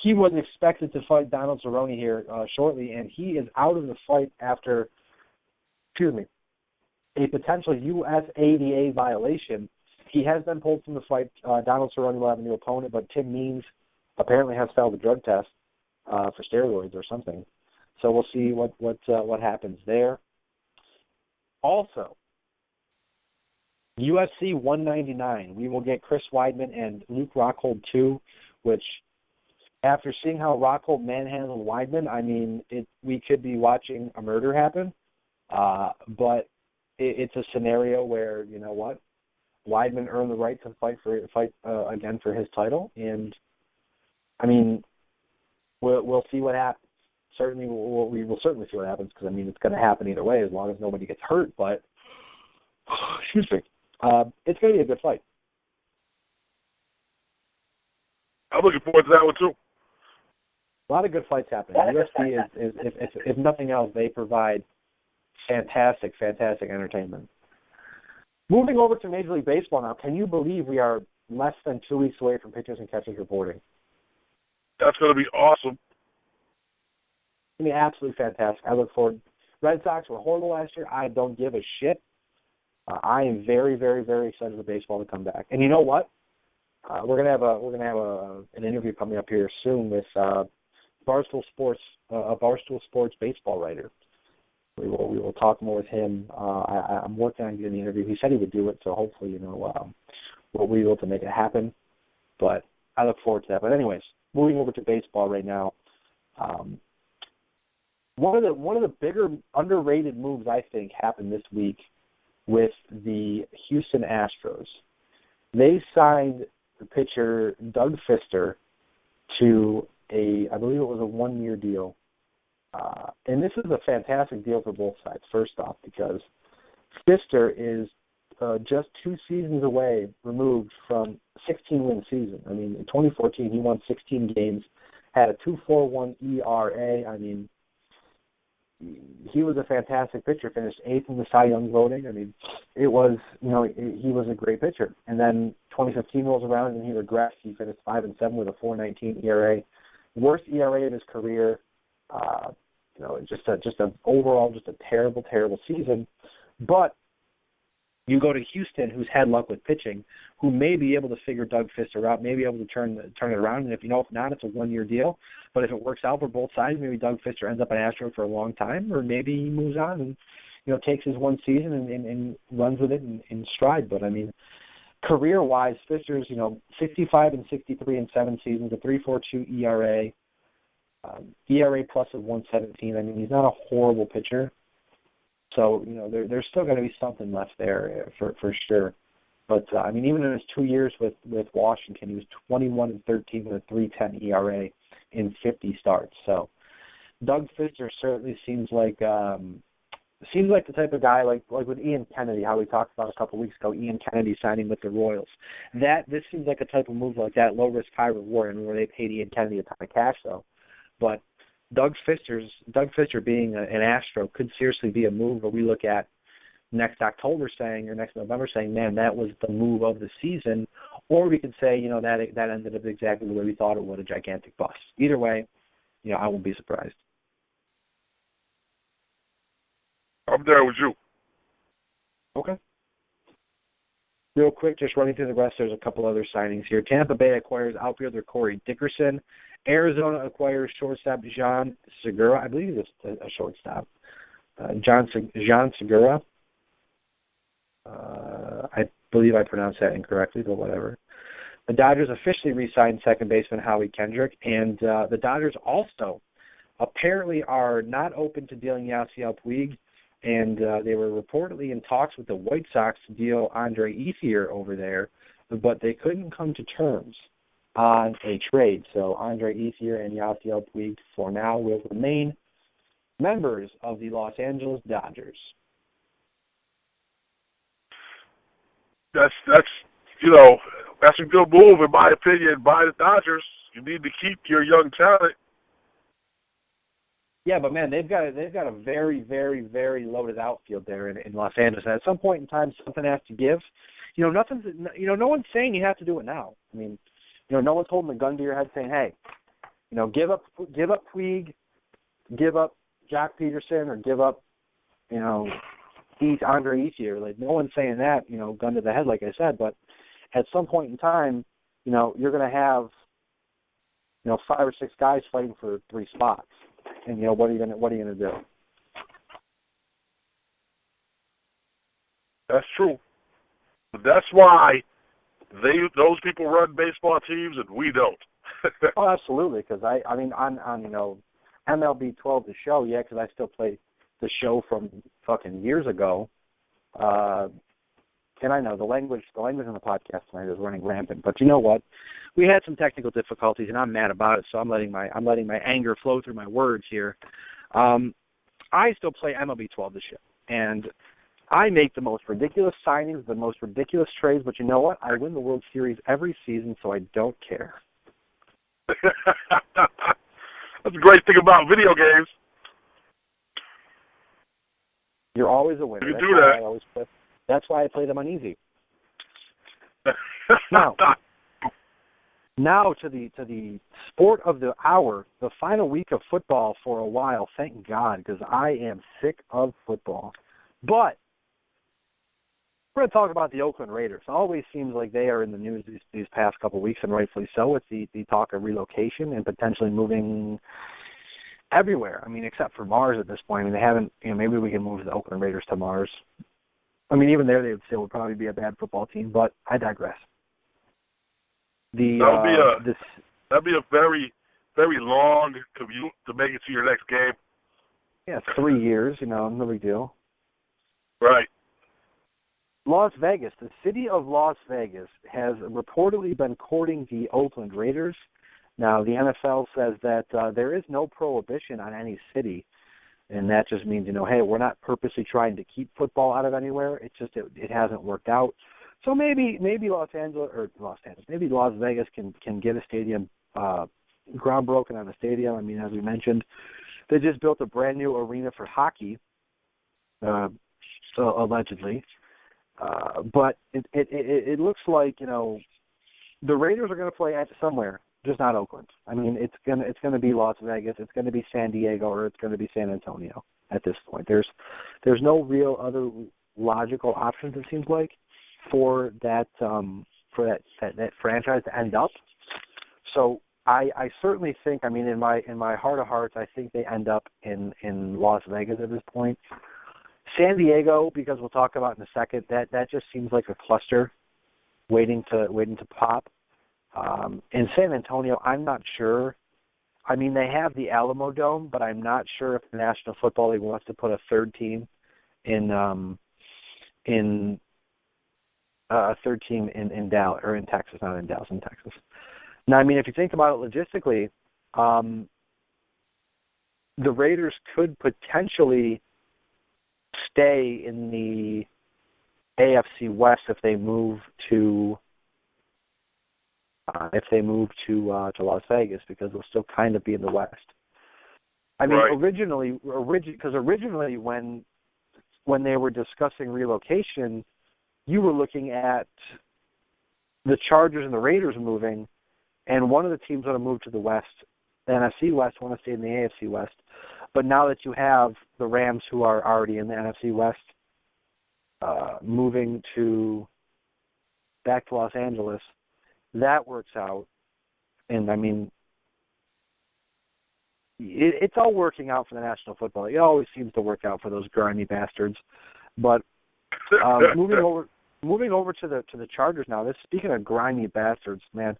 He was expected to fight Donald Cerrone here shortly, and he is out of the fight after, a potential USADA violation. He has been pulled from the fight. Donald Cerrone will have a new opponent, but Tim Means apparently has failed the drug test for steroids or something. So we'll see what happens there. Also, UFC 199, we will get Chris Weidman and Luke Rockhold 2, which, after seeing how Rockhold manhandled Weidman, I mean, we could be watching a murder happen. But it's a scenario where, you know what, Weidman earned the right to fight again for his title, and I mean, we'll see what happens. Certainly, we will certainly see what happens, because I mean, it's going to happen either way as long as nobody gets hurt. But excuse me, it's going to be a good fight. I'm looking forward to that one too. A lot of good fights happening. UFC is if nothing else, they provide fantastic entertainment. Moving over to Major League Baseball now, can you believe we are less than 2 weeks away from pitchers and catchers reporting? That's going to be awesome. I mean, absolutely fantastic. I look forward. Red Sox were horrible last year. I don't give a shit. I am very, very, very excited for baseball to come back. And you know what? We're gonna have an interview coming up here soon with Barstool Sports, a Barstool Sports baseball writer. We will talk more with him. I'm working on getting the interview. He said he would do it, so hopefully, we'll be able to make it happen. But I look forward to that. But anyways, moving over to baseball right now. One of the bigger underrated moves, I think, happened this week with the Houston Astros. They signed the pitcher Doug Fister to I believe it was a 1-year deal. And this is a fantastic deal for both sides, first off, because Fister is just 2 seasons removed from a 16-win season. I mean, in 2014, he won 16 games, had a 2.41 ERA. I mean, he was a fantastic pitcher, finished 8th in the Cy Young voting. I mean, it was, he was a great pitcher. And then 2015 rolls around and he regressed. He finished 5-7 with a 4.19 ERA. Worst ERA of his career. Just a overall, just a terrible, terrible season. But You go to Houston, who's had luck with pitching, who may be able to figure Doug Fister out, may be able to turn it around. And if not, it's a one-year deal. But if it works out for both sides, maybe Doug Fister ends up an Astro for a long time, or maybe he moves on and takes his one season and runs with it in stride. But I mean, career-wise, Fister's 65 and 63 in 7 seasons, a 3.42 ERA, ERA plus of 1.17. I mean, he's not a horrible pitcher. So, there's still going to be something left there for sure. But, I mean, even in his 2 years with Washington, he was 21 and 13 with a 3.10 ERA in 50 starts. So, Doug Fister certainly seems like the type of guy like with Ian Kennedy, how we talked about a couple of weeks ago, Ian Kennedy signing with the Royals. This seems like a type of move like that, low risk, high reward, where they paid Ian Kennedy a ton of cash, though. But Doug Fister being an Astro could seriously be a move where we look at next November saying, man, that was the move of the season, or we could say, that ended up exactly the way we thought it would, a gigantic bust. Either way, I won't be surprised. I'm there with you. Okay. Real quick, just running through the rest, there's a couple other signings here. Tampa Bay acquires outfielder Corey Dickerson. Arizona acquires shortstop John Segura. I believe it's a shortstop. John Segura. I believe I pronounced that incorrectly, but whatever. The Dodgers officially re-signed second baseman Howie Kendrick, and the Dodgers also apparently are not open to dealing Yasiel Puig, and they were reportedly in talks with the White Sox to deal Andre Ethier over there, but they couldn't come to terms on a trade. So Andre Ethier and Yasiel Puig for now will remain members of the Los Angeles Dodgers. That's a good move in my opinion by the Dodgers. You need to keep your young talent. Yeah, but man, they've got a very, very, very loaded outfield there in Los Angeles. And at some point in time, something has to give. No one's saying you have to do it now. I mean, no one's holding a gun to your head saying, hey, give up Puig, give up Jack Peterson, or give up, Andre Ethier. Like, no one's saying that, gun to the head, like I said. But at some point in time, you're going to have, 5 or 6 guys fighting for 3 spots. And what are you gonna do? That's true. But that's why those people run baseball teams and we don't. Oh, absolutely. Because I mean on MLB 12 the show, yeah, because I still play the show from fucking years ago. And I know the language in the podcast tonight is running rampant. But you know what? We had some technical difficulties, and I'm mad about it. So I'm letting my anger flow through my words here. I still play MLB 12 the show, and I make the most ridiculous signings, the most ridiculous trades. But you know what? I win the World Series every season, so I don't care. That's a great thing about video games. You're always a winner. You can do that. That's why I play them on easy. Now to the sport of the hour, the final week of football for a while. Thank God, because I am sick of football. But we're going to talk about the Oakland Raiders. It always seems like they are in the news these past couple of weeks, and rightfully so, with the talk of relocation and potentially moving everywhere. I mean, except for Mars at this point. I mean, they haven't. Maybe we can move the Oakland Raiders to Mars. I mean, even there, they would still would probably be a bad football team, but I digress. That'd be a very, very long commute to make it to your next game. Yeah, 3 years, no big deal. Right. Las Vegas, the city of Las Vegas, has reportedly been courting the Oakland Raiders. Now, the NFL says that there is no prohibition on any city, and that just means, hey, we're not purposely trying to keep football out of anywhere. It's just it hasn't worked out. So maybe Las Vegas can get a stadium, ground broken on a stadium. I mean, as we mentioned, they just built a brand new arena for hockey, allegedly. But it looks like the Raiders are going to play at somewhere, just not Oakland. I mean, it's gonna be Las Vegas, it's going to be San Diego, or it's going to be San Antonio at this point. There's no real other logical options, it seems like, for that franchise to end up. So I certainly think, I mean, in my heart of hearts, I think they end up in Las Vegas at this point. San Diego, because we'll talk about in a second, that just seems like a cluster waiting to pop. In San Antonio, I'm not sure. I mean, they have the Alamo Dome, but I'm not sure if the National Football League wants to put a third team in Dallas or in Texas, not in Dallas, in Texas. Now, I mean, if you think about it logistically, the Raiders could potentially stay in the AFC West if they move to Las Vegas, because they'll still kind of be in the West. I mean, originally when they were discussing relocation, you were looking at the Chargers and the Raiders moving, and one of the teams want to move to the West. The NFC West want to stay in the AFC West. But now that you have the Rams, who are already in the NFC West, moving back to Los Angeles, that works out. And, I mean, it's all working out for the National Football League. It always seems to work out for those grimy bastards. But moving over to the Chargers now. Speaking of grimy bastards, man,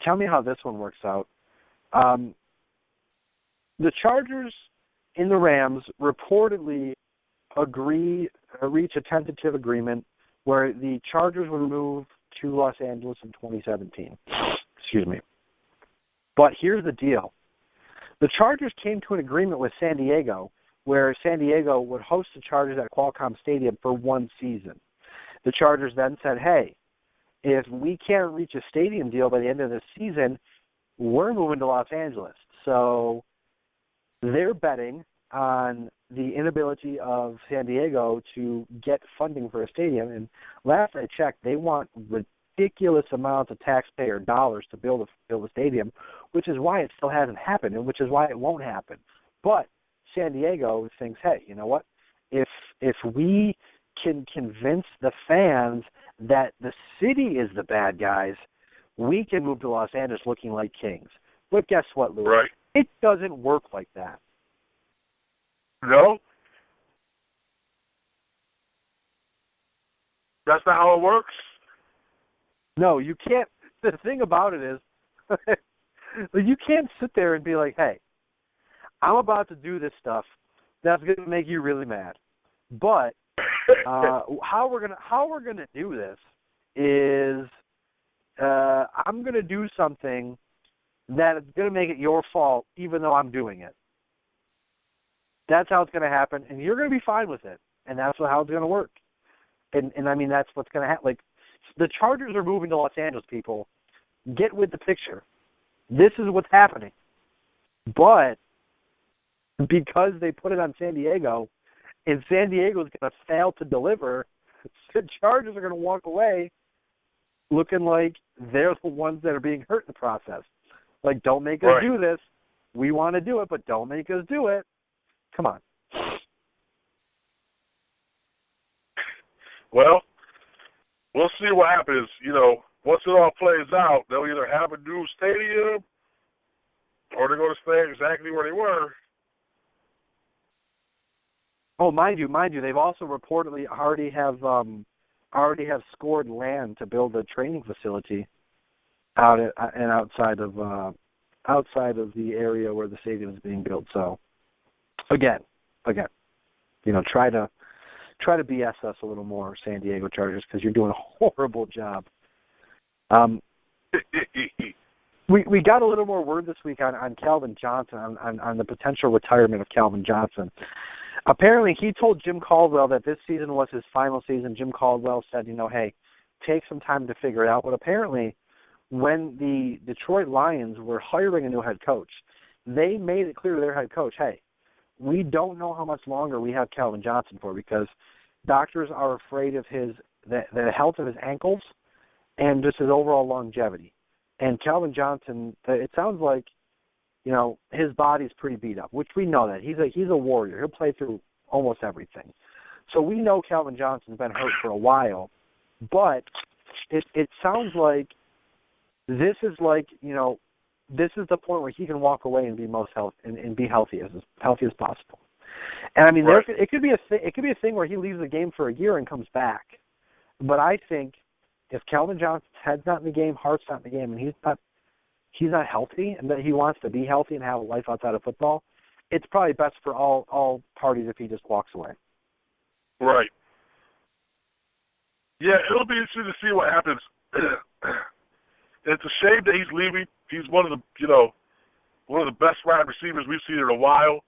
tell me how this one works out. The Chargers and the Rams reportedly reach a tentative agreement where the Chargers would move to Los Angeles in 2017. Excuse me. But here's the deal. The Chargers came to an agreement with San Diego where San Diego would host the Chargers at Qualcomm Stadium for one season. The Chargers then said, hey, if we can't reach a stadium deal by the end of the season, we're moving to Los Angeles. So they're betting on the inability of San Diego to get funding for a stadium. And last I checked, they want ridiculous amounts of taxpayer dollars to build a stadium, which is why it still hasn't happened and which is why it won't happen. But San Diego thinks, hey, you know what? If we can convince the fans that the city is the bad guys, we can move to Los Angeles looking like kings. But guess what, Louis? Right. It doesn't work like that. No? That's not how it works? No, you can't. The thing about it is, you can't sit there and be like, hey, I'm about to do this stuff that's going to make you really mad. But how we're gonna do this is I'm going to do something that is going to make it your fault, even though I'm doing it. That's how it's going to happen, and you're going to be fine with it, and that's how it's going to work. And I mean, that's what's going to happen. Like, the Chargers are moving to Los Angeles, people. Get with the picture. This is what's happening. But because they put it on San Diego, and San Diego is going to fail to deliver, the Chargers are going to walk away looking like they're the ones that are being hurt in the process. Like, don't make us do this. We want to do it, but don't make us do it. Come on. Well, we'll see what happens. You know, once it all plays out, they'll either have a new stadium or they're going to stay exactly where they were. Oh, mind you, they've also reportedly already have scored land to build a training facility outside of the area where the stadium is being built. So, again, you know, try to BS us a little more, San Diego Chargers, because you're doing a horrible job. We got a little more word this week on Calvin Johnson, on the potential retirement of Calvin Johnson. Apparently, he told Jim Caldwell that this season was his final season. Jim Caldwell said, you know, hey, take some time to figure it out. But apparently, when the Detroit Lions were hiring a new head coach, they made it clear to their head coach, hey, we don't know how much longer we have Calvin Johnson for, because doctors are afraid of the health of his ankles and just his overall longevity. And Calvin Johnson, it sounds like, you know, his body's pretty beat up, which we know that. He's a warrior. He'll play through almost everything. So we know Calvin Johnson's been hurt for a while, but it sounds like this is this is the point where he can walk away and be be healthy as possible. And I mean, right. it could be a thing where he leaves the game for a year and comes back. But I think if Calvin Johnson's head's not in the game, heart's not in the game, and he's not healthy, and that he wants to be healthy and have a life outside of football, it's probably best for all parties if he just walks away. Right. Yeah, it'll be interesting to see what happens. It's a shame that he's leaving. He's one of the best wide receivers we've seen in a while.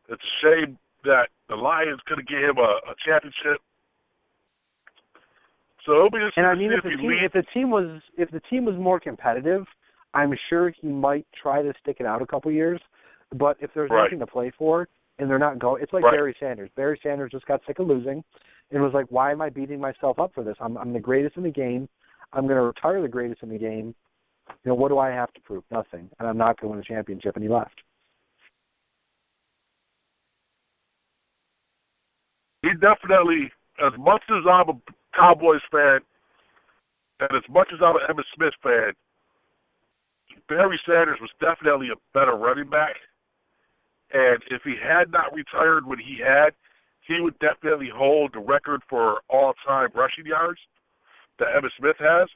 It's a shame that the Lions couldn't get him a championship. So it'll be interesting to see if the team was more competitive, I'm sure he might try to stick it out a couple years. But if there's nothing to play for and they're not going, it's like Barry Sanders. Barry Sanders just got sick of losing and was like, why am I beating myself up for this? I'm the greatest in the game. I'm going to retire the greatest in the game. What do I have to prove? Nothing. And I'm not going to win a championship. And he left. He definitely, as much as I'm a Cowboys fan and as much as I'm an Emmitt Smith fan, Barry Sanders was definitely a better running back. And if he had not retired when he had, he would definitely hold the record for all-time rushing yards that Emmitt Smith has.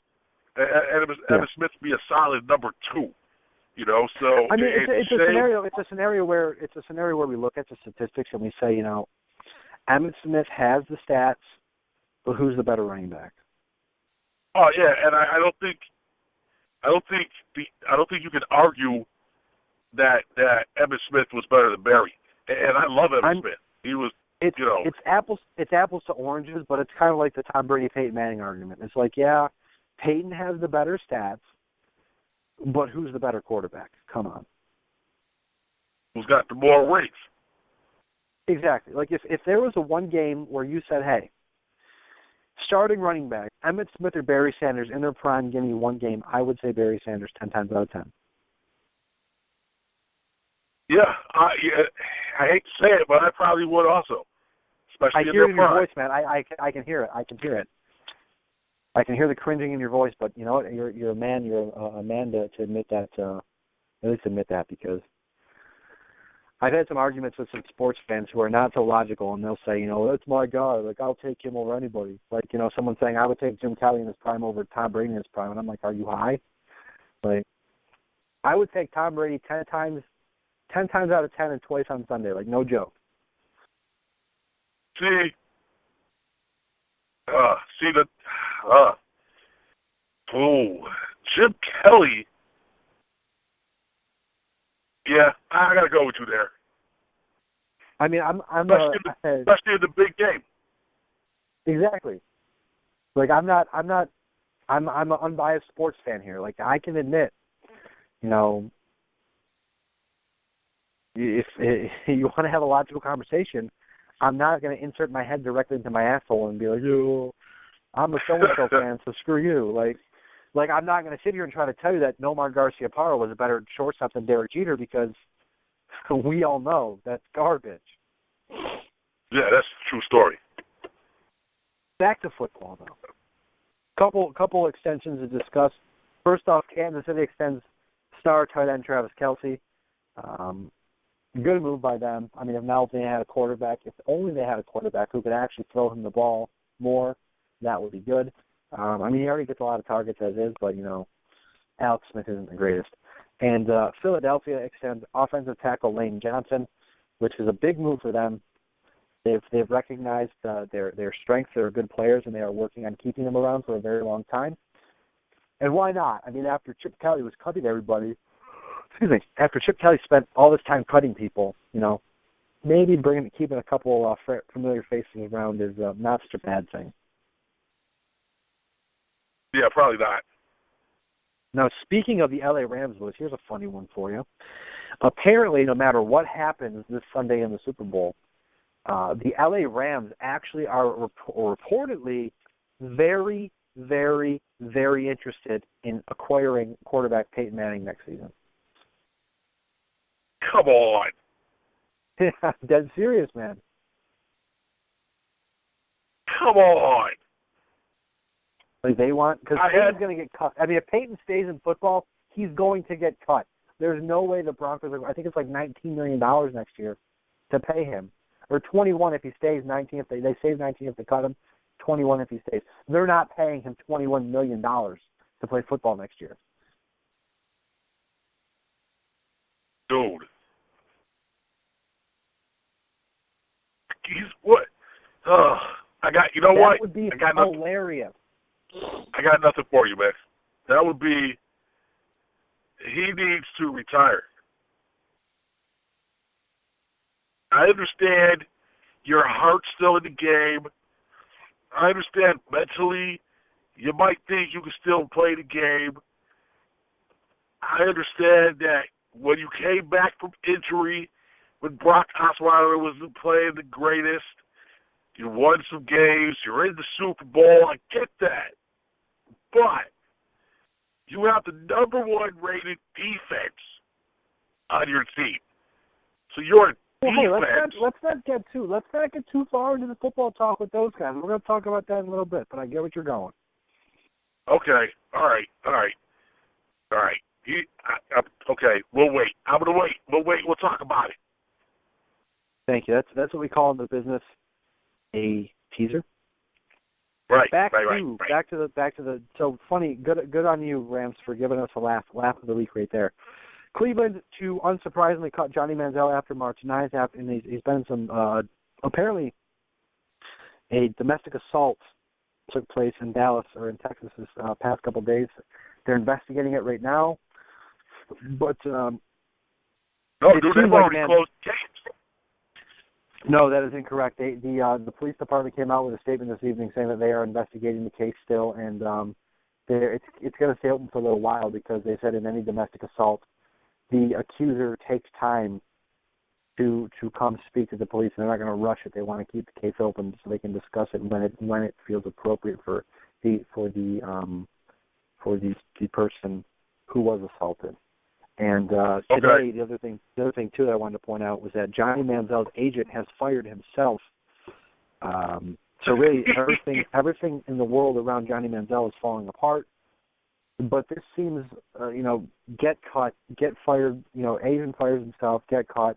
And Emmitt Smith would be a solid number 2. So I mean, it's a scenario where we look at the statistics and we say, Emmitt Smith has the stats, but who's the better running back? Oh yeah, and I don't think you can argue that Emmitt Smith was better than Barry. And I love Emmitt Smith. He was, it's apples to oranges, but it's kind of like the Tom Brady Peyton Manning argument. It's like, yeah, Peyton has the better stats, but who's the better quarterback? Come on. Who's got the more rings? Exactly. Like if there was a one game where you said, hey, starting running back, Emmitt Smith or Barry Sanders in their prime, give me one game, I would say Barry Sanders 10 times out of 10. Yeah, I hate to say it, but I probably would also. Especially I hear it in your prime. voice, man. I can hear it. I can hear it. I can hear the cringing in your voice, but you know what? You're a man. You're a man to admit that. At least admit that, because I've had some arguments with some sports fans who are not so logical, and they'll say, that's my guy. Like, I'll take him over anybody. Like, someone saying I would take Jim Kelly in his prime over Tom Brady in his prime, and I'm like, are you high? Like, I would take Tom Brady 10 times out of 10 and twice on Sunday. Like, no joke. Jim Kelly. Yeah, I gotta go with you there. I mean, especially in the big game. Exactly. Like, I'm an unbiased sports fan here. Like, I can admit, if you want to have a logical conversation, I'm not going to insert my head directly into my asshole and be like, yo, I'm a so-and-so fan, so screw you. Like I'm not going to sit here and try to tell you that Nomar Garcia-Parra was a better shortstop than Derek Jeter, because we all know that's garbage. Yeah, that's a true story. Back to football, though. Couple extensions to discuss. First off, Kansas City extends star tight end Travis Kelce. Good move by them. I mean, if only they had a quarterback who could actually throw him the ball more, that would be good. I mean, he already gets a lot of targets as is, but, Alex Smith isn't the greatest. And Philadelphia extends offensive tackle Lane Johnson, which is a big move for them. They've recognized their strengths. They're good players, and they are working on keeping them around for a very long time. And why not? I mean, after Chip Kelly was cutting everybody, after Chip Kelly spent all this time cutting people, maybe keeping a couple familiar faces around is not such a bad thing. Yeah, probably not. Now, speaking of the LA Rams, here's a funny one for you. Apparently, no matter what happens this Sunday in the Super Bowl, the LA Rams actually are reportedly very, very, very interested in acquiring quarterback Peyton Manning next season. Come on. Dead serious, man. Come on. Like they want, because Peyton's going to get cut. I mean, if Peyton stays in football, he's going to get cut. There's no way the Broncos are. I think it's like $19 million next year to pay him, or 21 if he stays. 19 if they save 19 if they cut him. 21 if he stays. They're not paying him $21 million to play football next year. Dude. He's what? I got. You know that what? That would be I got hilarious. I got nothing for you, man. That would be. He needs to retire. I understand your heart's still in the game. I understand mentally you might think you can still play the game. I understand that when you came back from injury, when Brock Osweiler wasn't playing the greatest, you won some games, you're in the Super Bowl, I get that. But you have the number 1 rated defense on your team. So your defense. Let's not get too far into the football talk with those guys. We're going to talk about that in a little bit, but I get what you're going. Okay. All right. Okay. We'll wait. I'm going to wait. We'll wait. We'll talk about it. Thank you. That's what we call in the business a teaser. Right. Back to the. So funny. Good on you, Rams, for giving us a laugh of the week right there. Cleveland, to unsurprisingly cut Johnny Manziel after March 9th, and he's been some, apparently, a domestic assault took place in Dallas or in Texas this past couple of days. They're investigating it right now. But, they've already closed the case. No, that is incorrect. The police department came out with a statement this evening saying that they are investigating the case still, and it's going to stay open for a little while because they said in any domestic assault, the accuser takes time to come speak to the police, and they're not going to rush it. They want to keep the case open so they can discuss it when it feels appropriate for the person who was assaulted. And today, the other thing too that I wanted to point out was that Johnny Manziel's agent has fired himself. So really, everything in the world around Johnny Manziel is falling apart. But this seems, get cut, get fired, agent fires himself, get caught.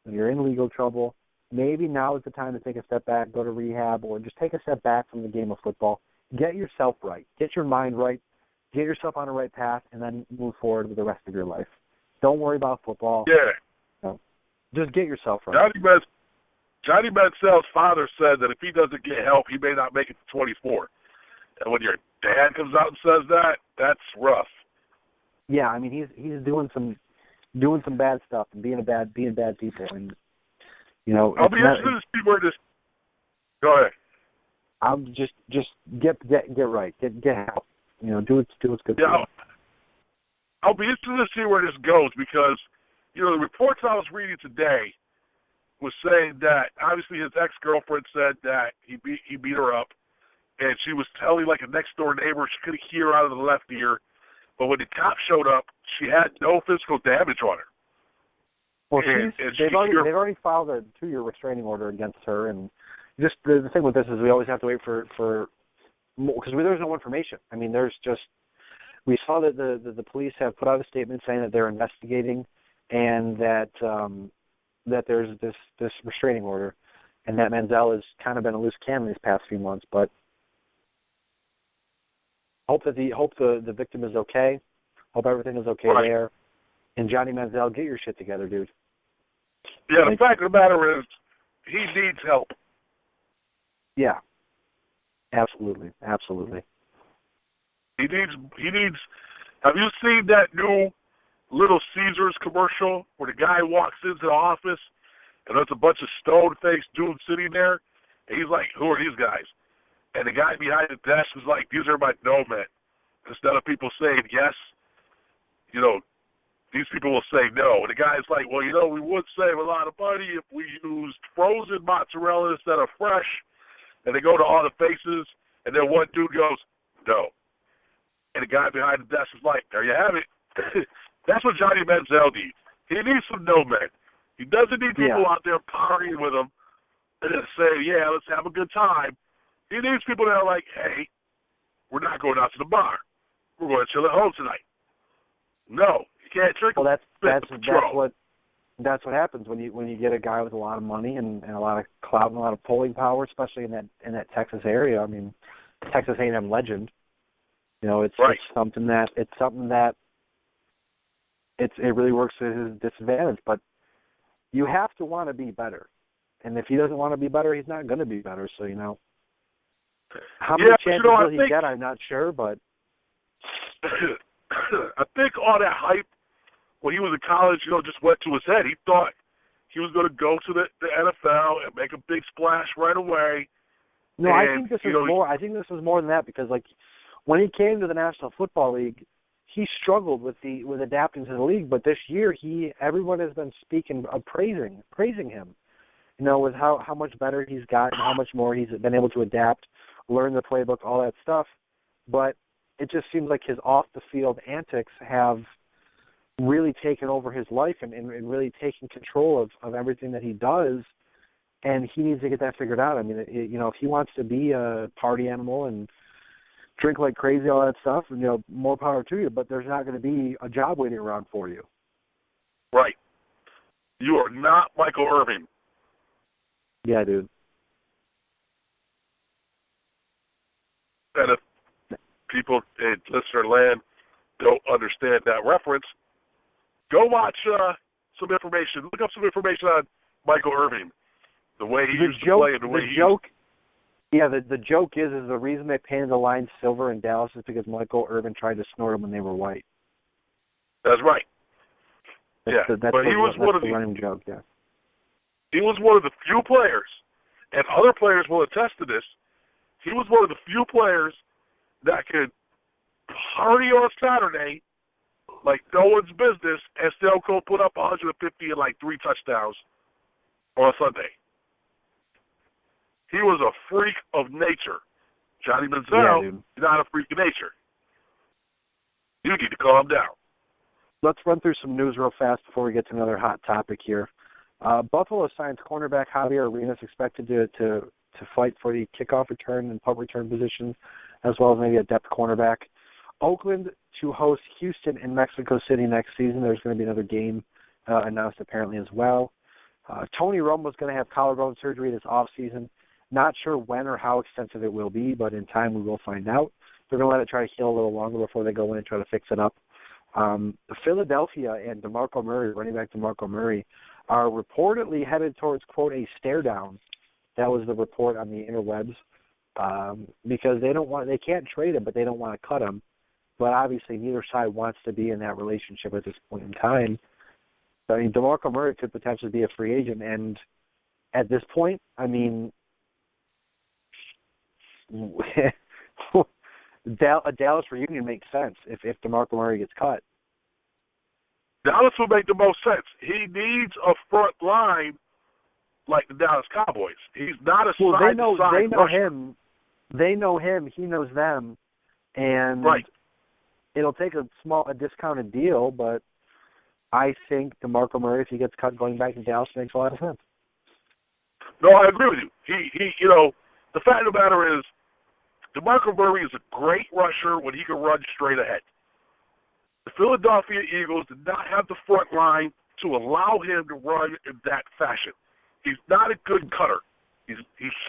You're in legal trouble. Maybe now is the time to take a step back, go to rehab, or just take a step back from the game of football. Get yourself right. Get your mind right. Get yourself on the right path, and then move forward with the rest of your life. Don't worry about football. Yeah. Just get yourself right. Johnny Manziel's father said that if he doesn't get help, he may not make it to 24. And when your dad comes out and says that, that's rough. Yeah, I mean he's doing some bad stuff and being bad people, and I'll be interested to see where this. Go ahead. I'm just get right, get help. Do what's good. Yeah, I'll be interested to see where this goes because the reports I was reading today was saying that obviously his ex-girlfriend said that he beat her up. And she was telling like a next-door neighbor she couldn't hear out of the left ear. But when the cops showed up, she had no physical damage on her. Well, they've already filed a 2-year restraining order against her. And just the thing with this is we always have to wait for more, because there's no information. I mean, we saw that the police have put out a statement saying that they're investigating and that there's this restraining order and that Manziel has kind of been a loose cannon these past few months, but hope the victim is okay. Hope everything is okay there. And Johnny Manziel, get your shit together, dude. Yeah, the fact of the matter is, he needs help. Yeah, absolutely. He needs. Have you seen that new Little Caesars commercial where the guy walks into the office and there's a bunch of stone-faced dudes sitting there, and he's like, "Who are these guys?" And the guy behind the desk is like, "These are my no men." Instead of people saying yes, these people will say no. And the guy's like, "Well, we would save a lot of money if we used frozen mozzarella instead of fresh." And they go to all the faces, and then one dude goes, "No." And the guy behind the desk is like, "There you have it." That's what Johnny Manziel needs. He needs some no men. He doesn't need people out there partying with him and saying, "Yeah, let's have a good time." He needs people that are like, hey, we're not going out to the bar. We're going to chill at home tonight. No, you can't drink. Well, that's what happens when you get a guy with a lot of money and a lot of clout and a lot of polling power, especially in that Texas area. I mean, Texas A&M legend. You know, it's something that it really works to his disadvantage. But you have to want to be better, and if he doesn't want to be better, he's not going to be better. So how many chances will he get? I'm not sure, but I think all that hype when he was in college, just went to his head. He thought he was going to go to the NFL and make a big splash right away. No, I think this is more. I think this was more than that because, when he came to the National Football League, he struggled with adapting to the league. But this year, everyone has been speaking of praising him. With how much better he's gotten, how much more he's been able to adapt, learn the playbook, all that stuff. But it just seems like his off-the-field antics have really taken over his life and really taken control of everything that he does, and he needs to get that figured out. I mean, if he wants to be a party animal and drink like crazy, all that stuff, more power to you, but there's not going to be a job waiting around for you. Right. You are not Michael Irvin. Yeah, dude. And if people in listener land don't understand that reference, go watch some information. Look up some information on Michael Irvin, the way he used to play and the way he used. Yeah, the joke is the reason they painted the line silver in Dallas is because Michael Irvin tried to snort them when they were white. That's right. That's the running joke. Yeah. He was one of the few players, and other players will attest to this. He was one of the few players that could party on Saturday like no one's business and still go put up 150 and 3 touchdowns on Sunday. He was a freak of nature. Johnny Manziel is not a freak of nature. You need to calm down. Let's run through some news real fast before we get to another hot topic here. Buffalo signs cornerback Javier Arenas, expected to fight for the kickoff return and punt return position, as well as maybe a depth cornerback. Oakland to host Houston in Mexico City next season. There's going to be another game announced apparently as well. Tony Romo's going to have collarbone surgery this offseason. Not sure when or how extensive it will be, but in time we will find out. They're going to let it try to heal a little longer before they go in and try to fix it up. Philadelphia and DeMarco Murray, running back DeMarco Murray, are reportedly headed towards, quote, a stare down. That was the report on the interwebs, because they can't trade him, but they don't want to cut him. But obviously neither side wants to be in that relationship at this point in time. I mean, DeMarco Murray could potentially be a free agent, and at this point, I mean, a Dallas reunion makes sense if DeMarco Murray gets cut. Dallas would make the most sense. He needs a front line like the Dallas Cowboys. He's not a side-to-side They know rusher. him. They know him. He knows them. And it'll take a discounted deal, but I think DeMarco Murray, if he gets cut going back to Dallas, makes a lot of sense. No, I agree with you. He the fact of the matter is, DeMarco Murray is a great rusher when he can run straight ahead. The Philadelphia Eagles did not have the front line to allow him to run in that fashion. He's not a good cutter. He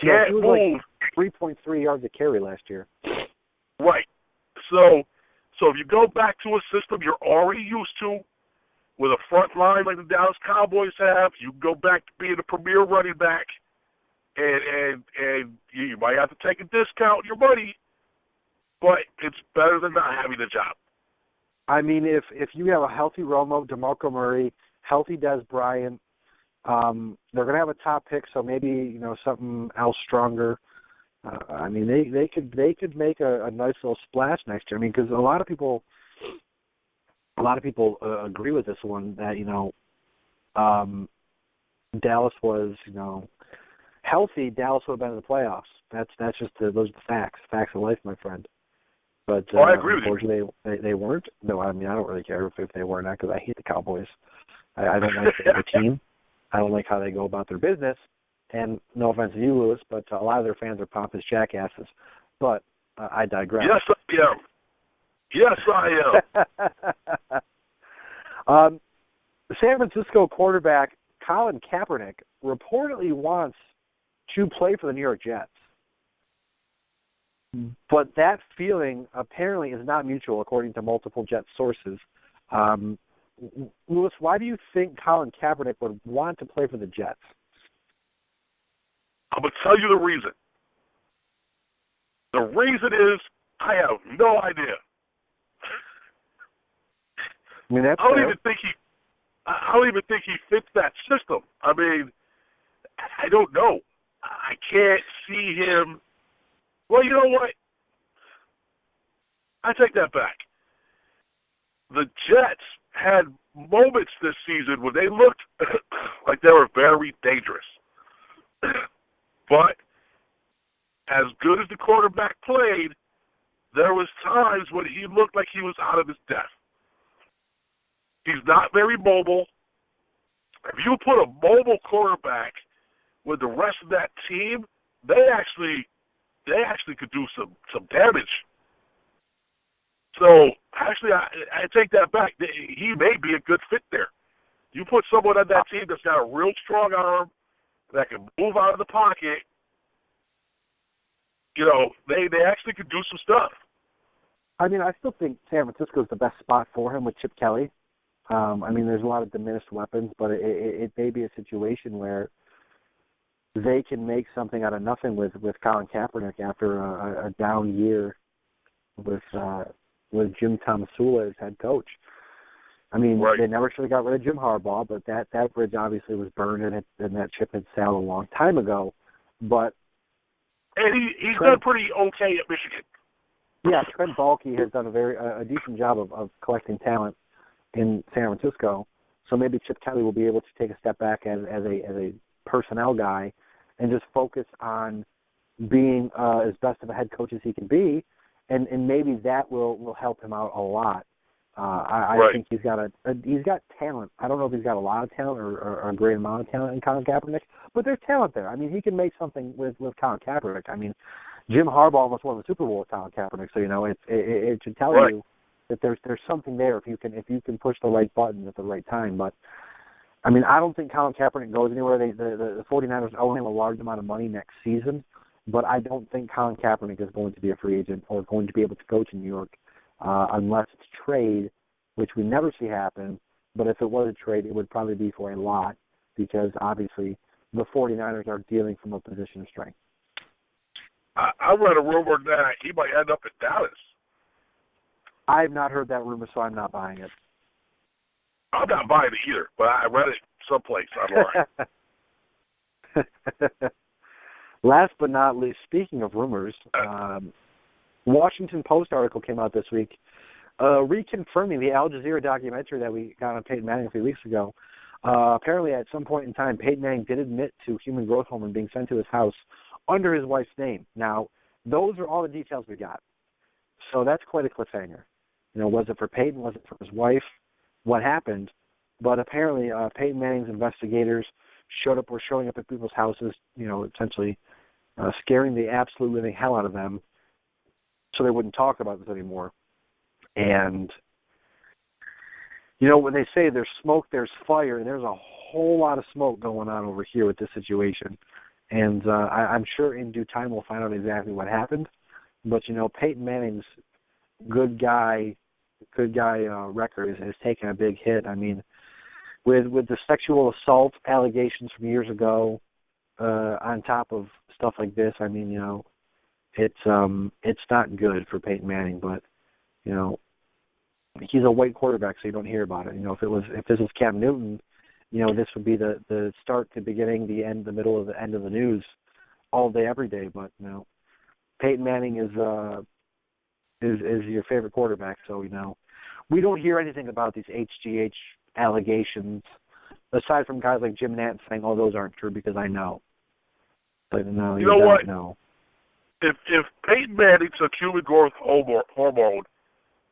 can't move. Like 3.3 yards a carry last year. Right. So if you go back to a system you're already used to, with a front line like the Dallas Cowboys have, you go back to being a premier running back, and you might have to take a discount on your money, but it's better than not having a job. I mean, if you have a healthy Romo, DeMarco Murray, healthy Des Bryant, they're going to have a top pick, so maybe something else stronger. I mean, they could make a nice little splash next year. I mean, because a lot of people agree with this one that Dallas was healthy. Dallas would have been in the playoffs. That's just those are the facts of life, my friend. But I agree with you. Unfortunately, they weren't. No, I mean, I don't really care if they were or not because I hate the Cowboys. I don't like the team. I don't like how they go about their business. and no offense to you, Lewis, but a lot of their fans are pompous jackasses. But I digress. Yes, I am. San Francisco quarterback Colin Kaepernick reportedly wants to play for the New York Jets. But that feeling apparently is not mutual, according to multiple Jets sources. Lewis, why do you think Colin Kaepernick would want to play for the Jets? I'm going to tell you the reason. The reason is I have no idea. I mean, I don't even think he fits that system. I mean, I don't know. I can't see him. Well, you know what? I take that back. The Jets had moments this season when they looked like they were very dangerous. But as good as the quarterback played, there was times when he looked like he was out of his depth. He's not very mobile. If you put a mobile quarterback with the rest of that team, they actually could do some damage. So, actually, I take that back. He may be a good fit there. You put someone on that team that's got a real strong arm, that can move out of the pocket, you know, they actually could do some stuff. I mean, I still think San Francisco is the best spot for him with Chip Kelly. I mean, there's a lot of diminished weapons, but it may be a situation where they can make something out of nothing with Colin Kaepernick after a down year with Jim Tomsula as head coach. I mean, right. They never should have got rid of Jim Harbaugh, but that bridge obviously was burned and that ship had sailed a long time ago. But he's done pretty okay at Michigan. Yeah, Trent Baalke has done a decent job of collecting talent in San Francisco. So maybe Chip Kelly will be able to take a step back as a personnel guy and just focus on being as best of a head coach as he can be, and maybe that will help him out a lot. I right. think he's got talent. I don't know if he's got a lot of talent or a great amount of talent in Colin Kaepernick, but there's talent there. I mean, he can make something with Colin Kaepernick. I mean, Jim Harbaugh almost won the Super Bowl with Colin Kaepernick, so it should tell right. you that there's something there if you can push the right buttons at the right time. But I mean, I don't think Colin Kaepernick goes anywhere. The 49ers owe him a large amount of money next season, but I don't think Colin Kaepernick is going to be a free agent or going to be able to coach in New York unless it's trade, which we never see happen. But if it was a trade, it would probably be for a lot because obviously the 49ers are dealing from a position of strength. I read a rumor that he might end up in Dallas. I have not heard that rumor, so I'm not buying it. I'm not buying it either, but I read it someplace online. Last but not least, speaking of rumors, Washington Post article came out this week reconfirming the Al Jazeera documentary that we got on Peyton Manning a few weeks ago. Apparently, at some point in time, Peyton Manning did admit to human growth hormone being sent to his house under his wife's name. Now, those are all the details we got. So that's quite a cliffhanger. You know, was it for Peyton? Was it for his wife? What happened? But apparently, Peyton Manning's investigators were showing up at people's houses, you know, essentially scaring the absolute living hell out of them so they wouldn't talk about this anymore. And, you know, when they say there's smoke, there's fire, and there's a whole lot of smoke going on over here with this situation. And I'm sure in due time we'll find out exactly what happened. But, you know, Peyton Manning's good guy record has taken a big hit. I mean, with the sexual assault allegations from years ago, on top of stuff like this, I mean, you know, it's not good for Peyton Manning. But, you know, he's a white quarterback, so you don't hear about it. You know, if this was Cam Newton, you know, this would be the start, the beginning, the end, the middle of the end of the news, all day, every day. But, you know, Peyton Manning is your favorite quarterback, so, you know, we don't hear anything about these HGH allegations aside from guys like Jim Nantz saying, "Oh, those aren't true," because I know. But no, you know what? No. If Peyton Manning took human growth hormone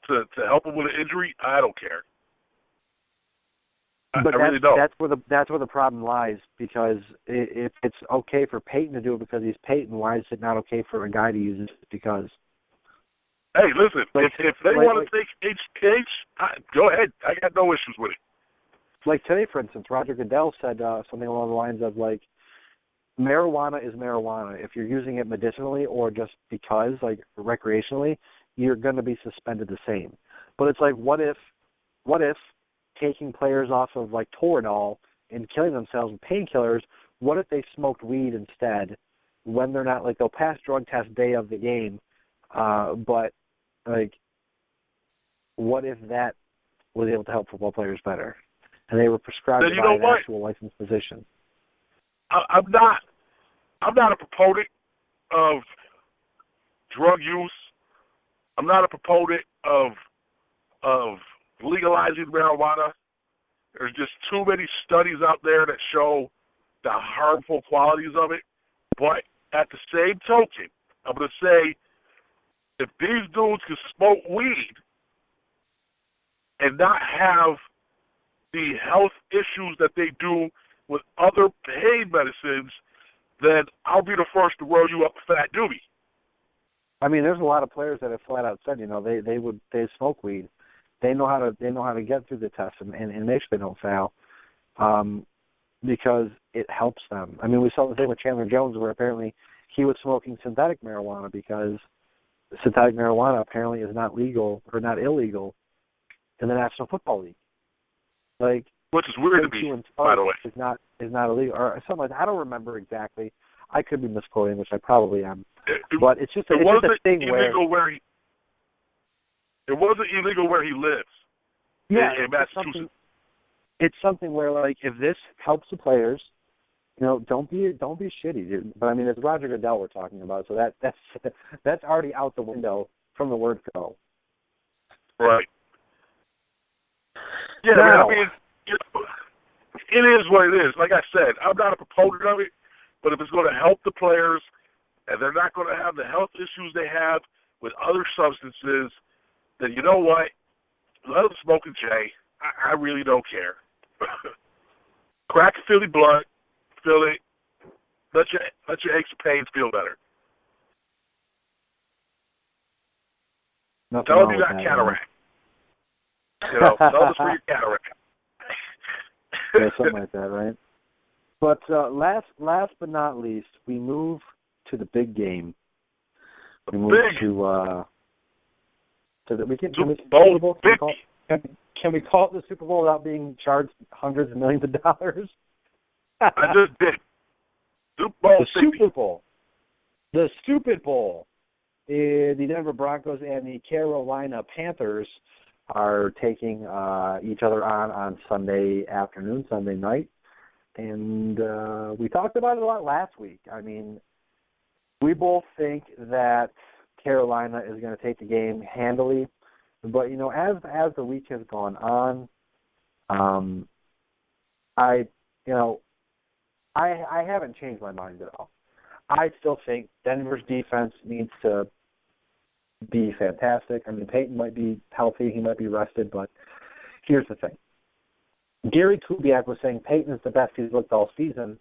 to help him with an injury, I don't care. But I really don't. That's where the problem lies, because if it's okay for Peyton to do it because he's Peyton, why is it not okay for a guy to use it because? Hey, listen, if they want to take HKH, go ahead. I got no issues with it. Like today, for instance, Roger Goodell said something along the lines of, like, marijuana is marijuana. If you're using it medicinally or just because, like, recreationally, you're going to be suspended the same. But it's like, what if taking players off of, like, Toradol and killing themselves with painkillers, what if they smoked weed instead when they're not, like, they'll pass drug test day of the game, but, like, what if that was able to help football players better? And they were prescribed by an actual licensed physician. I'm not a proponent of drug use. I'm not a proponent of legalizing marijuana. There's just too many studies out there that show the harmful qualities of it. But at the same token, I'm going to say, if these dudes can smoke weed and not have the health issues that they do with other pain medicines, then I'll be the first to roll you up a fat doobie. I mean, there's a lot of players that have flat out said, they smoke weed. They know how to get through the test and make sure they don't fail, because it helps them. I mean, we saw the thing with Chandler Jones where apparently he was smoking synthetic marijuana because synthetic marijuana apparently is not legal or not illegal in the National Football League. Like, which is weird to me, by the way. Is not illegal or something like that. I don't remember exactly. I could be misquoting, which I probably am. But it's just a thing where it wasn't illegal where he lives. Yeah, in Massachusetts. It's something where, like, if this helps the players, don't be shitty, dude. But I mean, it's Roger Goodell we're talking about, so that's already out the window from the word go. Right. Yeah, now, I mean, it is what it is. Like I said, I'm not a proponent of it, but if it's going to help the players and they're not going to have the health issues they have with other substances, then you know what? Let them smoke a J. I really don't care. Crack a Philly blunt, fill it, let your aches and pains feel better. Tell them you got cataract. Tell them for your cataract. Yeah, something like that, right? But last but not least, we move to the big game. We move to the Super Bowl. Can we call it the Super Bowl without being charged hundreds of millions of dollars? I just did. Super Bowl. The Stupid Bowl. The Denver Broncos and the Carolina Panthers are taking each other on Sunday afternoon, Sunday night. And we talked about it a lot last week. I mean, we both think that Carolina is going to take the game handily. But, as the week has gone on, I haven't changed my mind at all. I still think Denver's defense needs to be fantastic. I mean, Peyton might be healthy, he might be rested, but here's the thing. Gary Kubiak was saying Peyton is the best he's looked all season,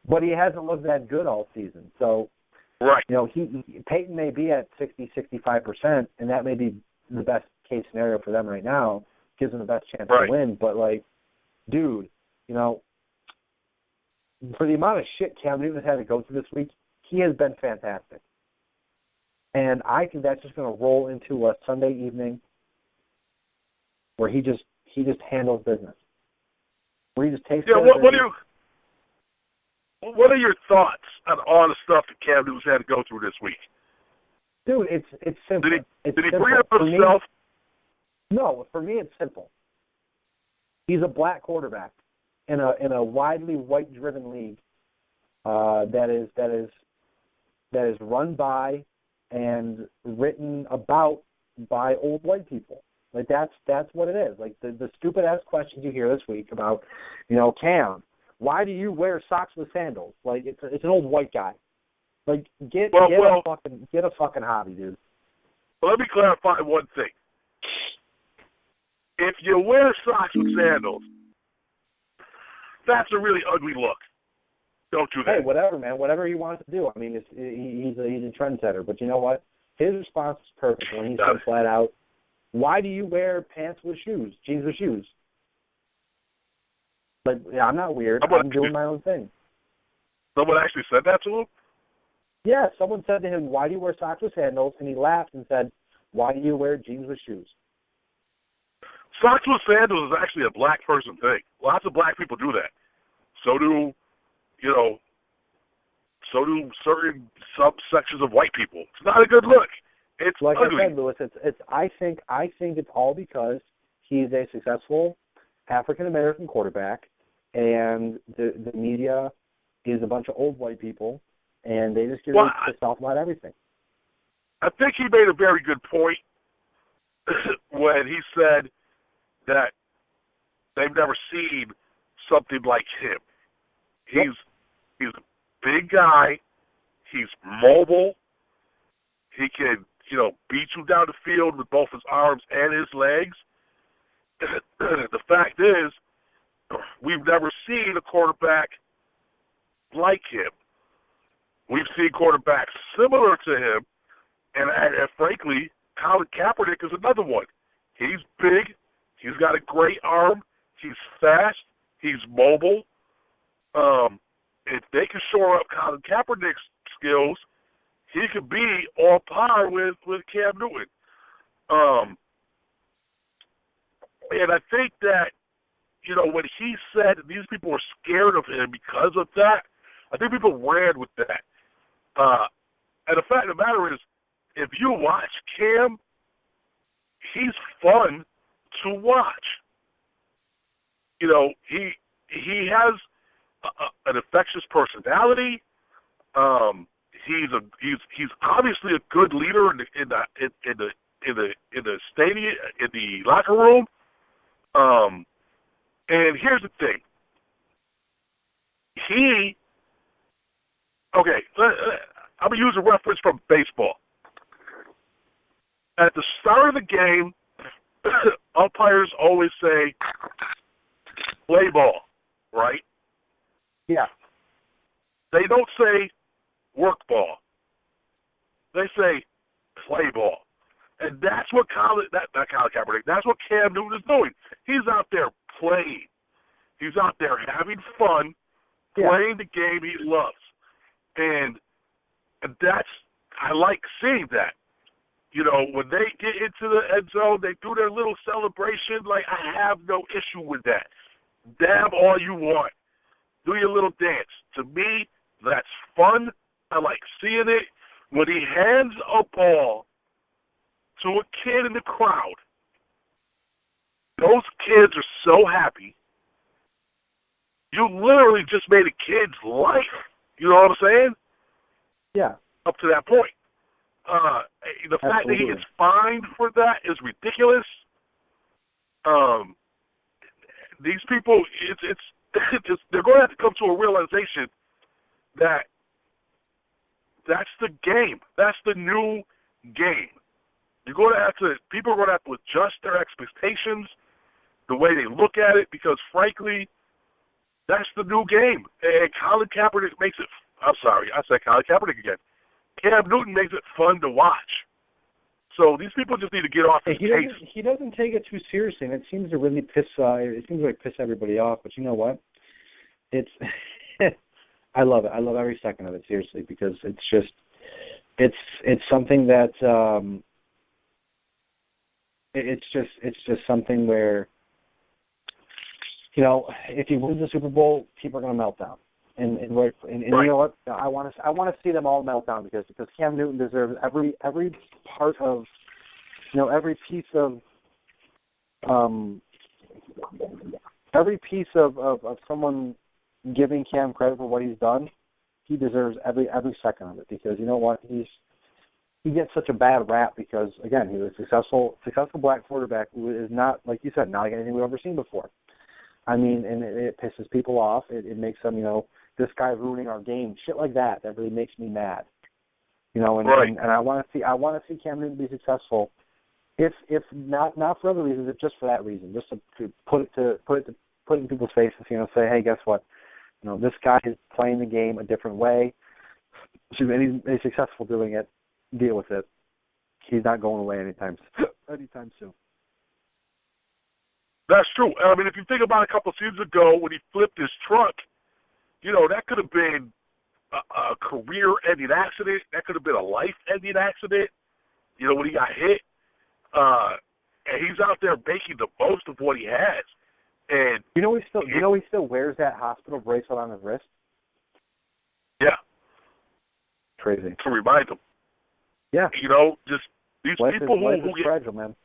but he hasn't looked that good all season. So, right. Peyton may be at 60-65%, and that may be the best case scenario for them right now, gives them the best chance to win. But, like, dude, for the amount of shit Cam Newton has had to go through this week, he has been fantastic. And I think that's just going to roll into a Sunday evening where he just handles business. Where he just takes care of business. What are your thoughts on all the stuff that Cam Newton's had to go through this week? Dude, it's simple. Did he bring it up himself? No, for me it's simple. He's a black quarterback in a widely white-driven league that is run by and written about by old white people. Like that's what it is. Like the stupid ass questions you hear this week about, Cam, why do you wear socks with sandals? Like it's an old white guy. Like get a fucking hobby, dude. Well, let me clarify one thing. If you wear socks with sandals, That's a really ugly look. Don't do that. Hey, whatever, man. Whatever he wants to do. I mean, he's a trendsetter. But you know what? His response is perfect when he said flat out, "Why do you wear pants with shoes, jeans with shoes?" But yeah, I'm not weird. I'm doing my own thing. Someone actually said that to him? Yeah, someone said to him, "Why do you wear socks with sandals?" And he laughed and said, "Why do you wear jeans with shoes?" Socks with sandals is actually a black person thing. Lots of black people do that. So do certain subsections of white people. It's not a good look. It's like ugly. I said, Lewis. I think it's all because he's a successful African American quarterback, and the media is a bunch of old white people, and they just get really pissed off about everything. I think he made a very good point when he said that they've never seen something like him. He's a big guy. He's mobile. He can, beat you down the field with both his arms and his legs. The fact is, we've never seen a quarterback like him. We've seen quarterbacks similar to him, and frankly, Colin Kaepernick is another one. He's big. He's got a great arm. He's fast. He's mobile. If they can shore up Colin Kaepernick's skills, he could be on par with Cam Newton. And I think that, when he said these people were scared of him because of that, I think people ran with that. And the fact of the matter is, if you watch Cam, he's fun to watch. He has an infectious personality. He's obviously a good leader in the stadium, in the locker room. And here's the thing. I'm going to use a reference from baseball. At the start of the game, umpires always say, play ball, right? Yeah. They don't say work ball. They say play ball. And that's what not Colin Kaepernick, that's what Cam Newton is doing. He's out there playing. He's out there having fun, playing the game he loves. And I like seeing that. When they get into the end zone, they do their little celebration. Like, I have no issue with that. Dab all you want. Do your little dance. To me, that's fun. I like seeing it. When he hands a ball to a kid in the crowd, those kids are so happy. You literally just made a kid's life. You know what I'm saying? Yeah. Up to that point. The fact that he gets fined for that is ridiculous. These people, they're going to have to come to a realization that that's the game. That's the new game. People are going to have to adjust their expectations, the way they look at it, because frankly, that's the new game. And Colin Kaepernick makes it. I'm sorry, I said Colin Kaepernick again. Cam Newton makes it fun to watch. So these people just need to get off his case. He doesn't take it too seriously, and it seems to really piss everybody off. But you know what? It's I love it. I love every second of it, seriously, because it's something that it's just something where, if he wins the Super Bowl, people are going to melt down. And right. You know what? I want to see them all melt down because Cam Newton deserves every part of, every piece of someone giving Cam credit for what he's done. He deserves every second of it because you know what? He gets such a bad rap because again, he was a successful black quarterback who is not, like you said, not like anything we've ever seen before. I mean, and it pisses people off. It makes them, this guy's ruining our game. Shit like that really makes me mad. And I want to see Cam Newton be successful. If not for other reasons, if just for that reason, just to put it to put it in people's faces, say, hey, guess what? This guy is playing the game a different way. And he's successful doing it. Deal with it. He's not going away anytime soon. That's true. I mean, if you think about a couple of seasons ago when he flipped his truck, that could have been a career-ending accident. That could have been a life-ending accident, when he got hit. And he's out there making the most of what he has. And he still wears that hospital bracelet on his wrist? Yeah. Crazy. To remind him. Yeah. Just these life people who is get fragile, man.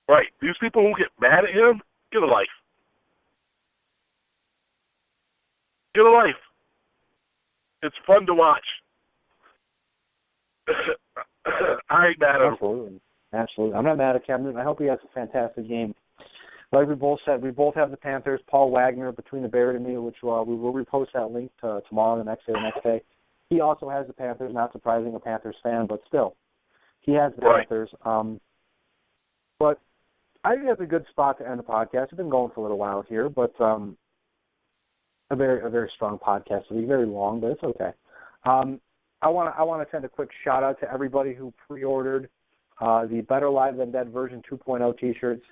Right. These people who get mad at him, get a life. Get a life. It's fun to watch. I ain't mad at him. Absolutely. I'm not mad at Cam Newton. I hope he has a fantastic game. Like we both said, we both have the Panthers. Paul Wagner, between the Bear and me, which we will repost that link tomorrow, the next day. He also has the Panthers. Not surprising, a Panthers fan, but still, he has the Panthers. But I think that's a good spot to end the podcast. We've been going for a little while here, but a very strong podcast. It'll be very long, but it's okay. I want to send a quick shout out to everybody who pre-ordered the Better Live Than Dead version 2.0 T-shirts.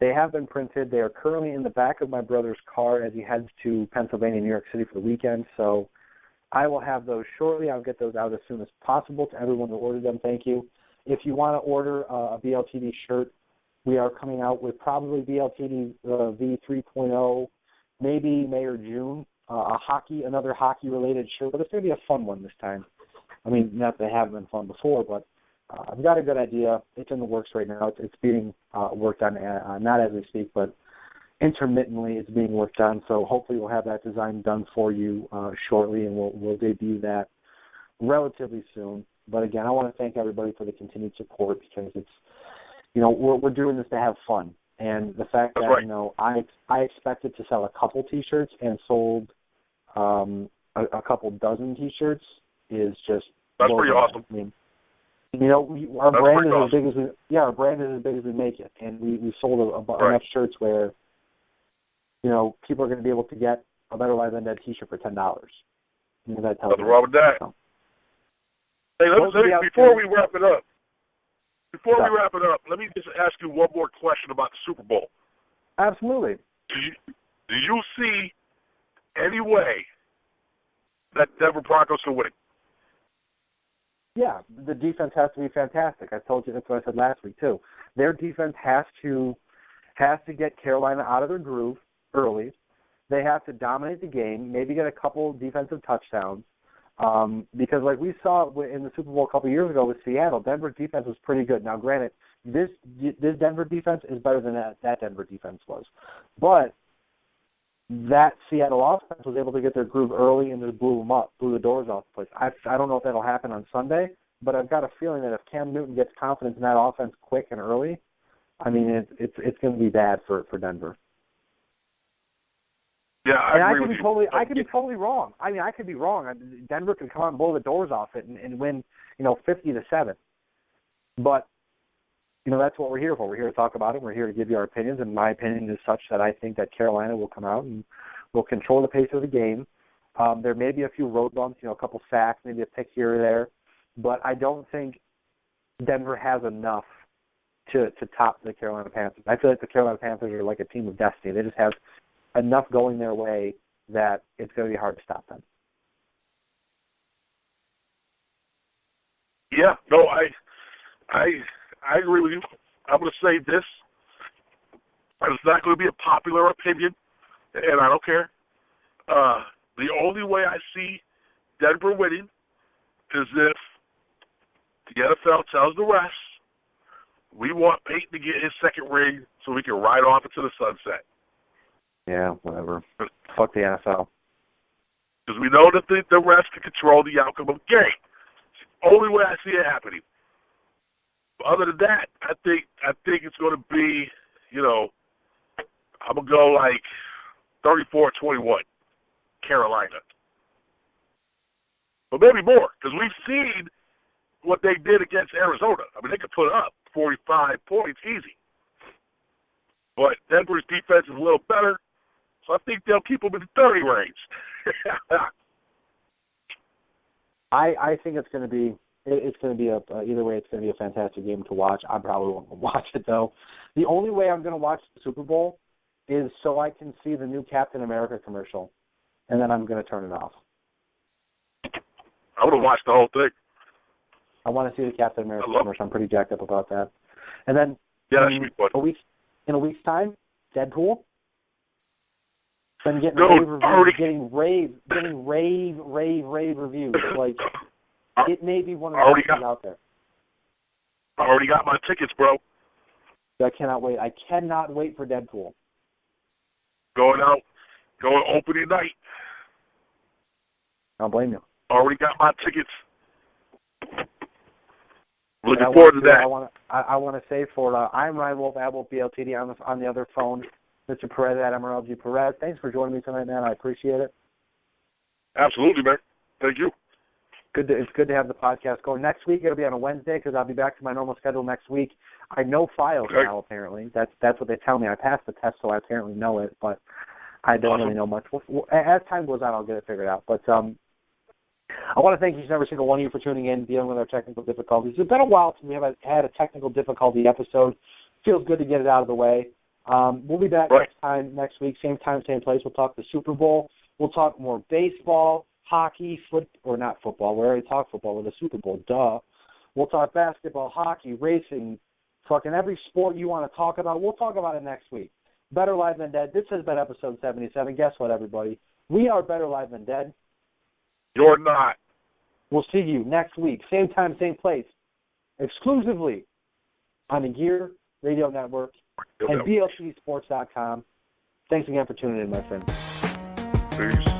They have been printed. They are currently in the back of my brother's car as he heads to Pennsylvania and New York City for the weekend. So I will have those shortly. I'll get those out as soon as possible to everyone who ordered them. Thank you. If you want to order a BLTD shirt, we are coming out with probably BLTD V3.0, maybe May or June, another hockey-related shirt, but it's going to be a fun one this time. I mean, not that they haven't been fun before, but I've got a good idea. It's in the works right now. It's being worked on, not as we speak, but intermittently it's being worked on. So hopefully we'll have that design done for you shortly, and we'll debut that relatively soon. But again, I want to thank everybody for the continued support because it's, we're doing this to have fun. And the fact that, I expected to sell a couple T-shirts and sold a couple dozen T-shirts is just... That's pretty awesome. I mean, our brand is as big as our brand is as big as we make it, and we sold enough shirts where, people are going to be able to get a Better Live Than Dead T-shirt for $10. Nothing wrong with that. So. Hey, before we wrap it up, let me just ask you one more question about the Super Bowl. Absolutely. Do you see any way that Denver Broncos are winning? Yeah, the defense has to be fantastic. I told you that's what I said last week too. Their defense has to get Carolina out of their groove early. They have to dominate the game, maybe get a couple defensive touchdowns. Because like we saw in the Super Bowl a couple years ago with Seattle, Denver's defense was pretty good. Now, granted, this Denver defense is better than that Denver defense was. But that Seattle offense was able to get their groove early and just blew the doors off the place. I don't know if that'll happen on Sunday, but I've got a feeling that if Cam Newton gets confidence in that offense quick and early, I mean, it's going to be bad for Denver. Yeah, I could be totally wrong. I mean, I could be wrong. Denver could come out and blow the doors off it and win, 50-7. But, that's what we're here for. We're here to talk about it. We're here to give you our opinions, and my opinion is such that I think that Carolina will come out and will control the pace of the game. There may be a few road bumps, a couple sacks, maybe a pick here or there, but I don't think Denver has enough to top the Carolina Panthers. I feel like the Carolina Panthers are like a team of destiny. They just have enough going their way that it's going to be hard to stop them. Yeah, no, I agree with you. I'm going to say this. It's not going to be a popular opinion, and I don't care. The only way I see Denver winning is if the NFL tells the refs, we want Peyton to get his second ring so we can ride off into the sunset. Yeah, whatever. Fuck the NFL. Because we know that the refs can control the outcome of the game. It's the only way I see it happening. But other than that, I think it's going to be, I'm going to go like 34-21, Carolina. But maybe more, because we've seen what they did against Arizona. I mean, they could put up 45 points easy. But Denver's defense is a little better. So I think they'll keep them in the 30 range. I think it's going to be either way. It's going to be a fantastic game to watch. I probably won't watch it though. The only way I'm going to watch the Super Bowl is so I can see the new Captain America commercial, and then I'm going to turn it off. I would have watched the whole thing. I want to see the Captain America commercial. I'm pretty jacked up about that. And then in a week's time, Deadpool. Been getting rave reviews. Like, it may be one of the best out there. I already got my tickets, bro. I cannot wait. I cannot wait for Deadpool. Going opening night. I don't blame you. Already got my tickets. Looking forward to that. I want to say for I'm Ryan Wolf at Wolf BLTD on the other phone. Mr. Perez at MRLG Perez. Thanks for joining me tonight, man. I appreciate it. Absolutely, man. Thank you. It's good to have the podcast going. Next week it'll be on a Wednesday because I'll be back to my normal schedule next week. I know files now, apparently. That's what they tell me. I passed the test, so I apparently know it, but I don't really know much. As time goes on, I'll get it figured out. But I want to thank each and every single one of you for tuning in, dealing with our technical difficulties. It's been a while since we have had a technical difficulty episode. Feels good to get it out of the way. We'll be back next week, same time, same place. We'll talk the Super Bowl. We'll talk more baseball, hockey, not football. We already talked football with the Super Bowl, duh. We'll talk basketball, hockey, racing, fucking every sport you want to talk about. We'll talk about it next week. Better Live Than Dead. This has been episode 77. Guess what, everybody? We are Better Live Than Dead. You're not. We'll see you next week, same time, same place, exclusively on the Gear Radio Network and BLTDsports.com. Thanks again for tuning in, my friend. Peace.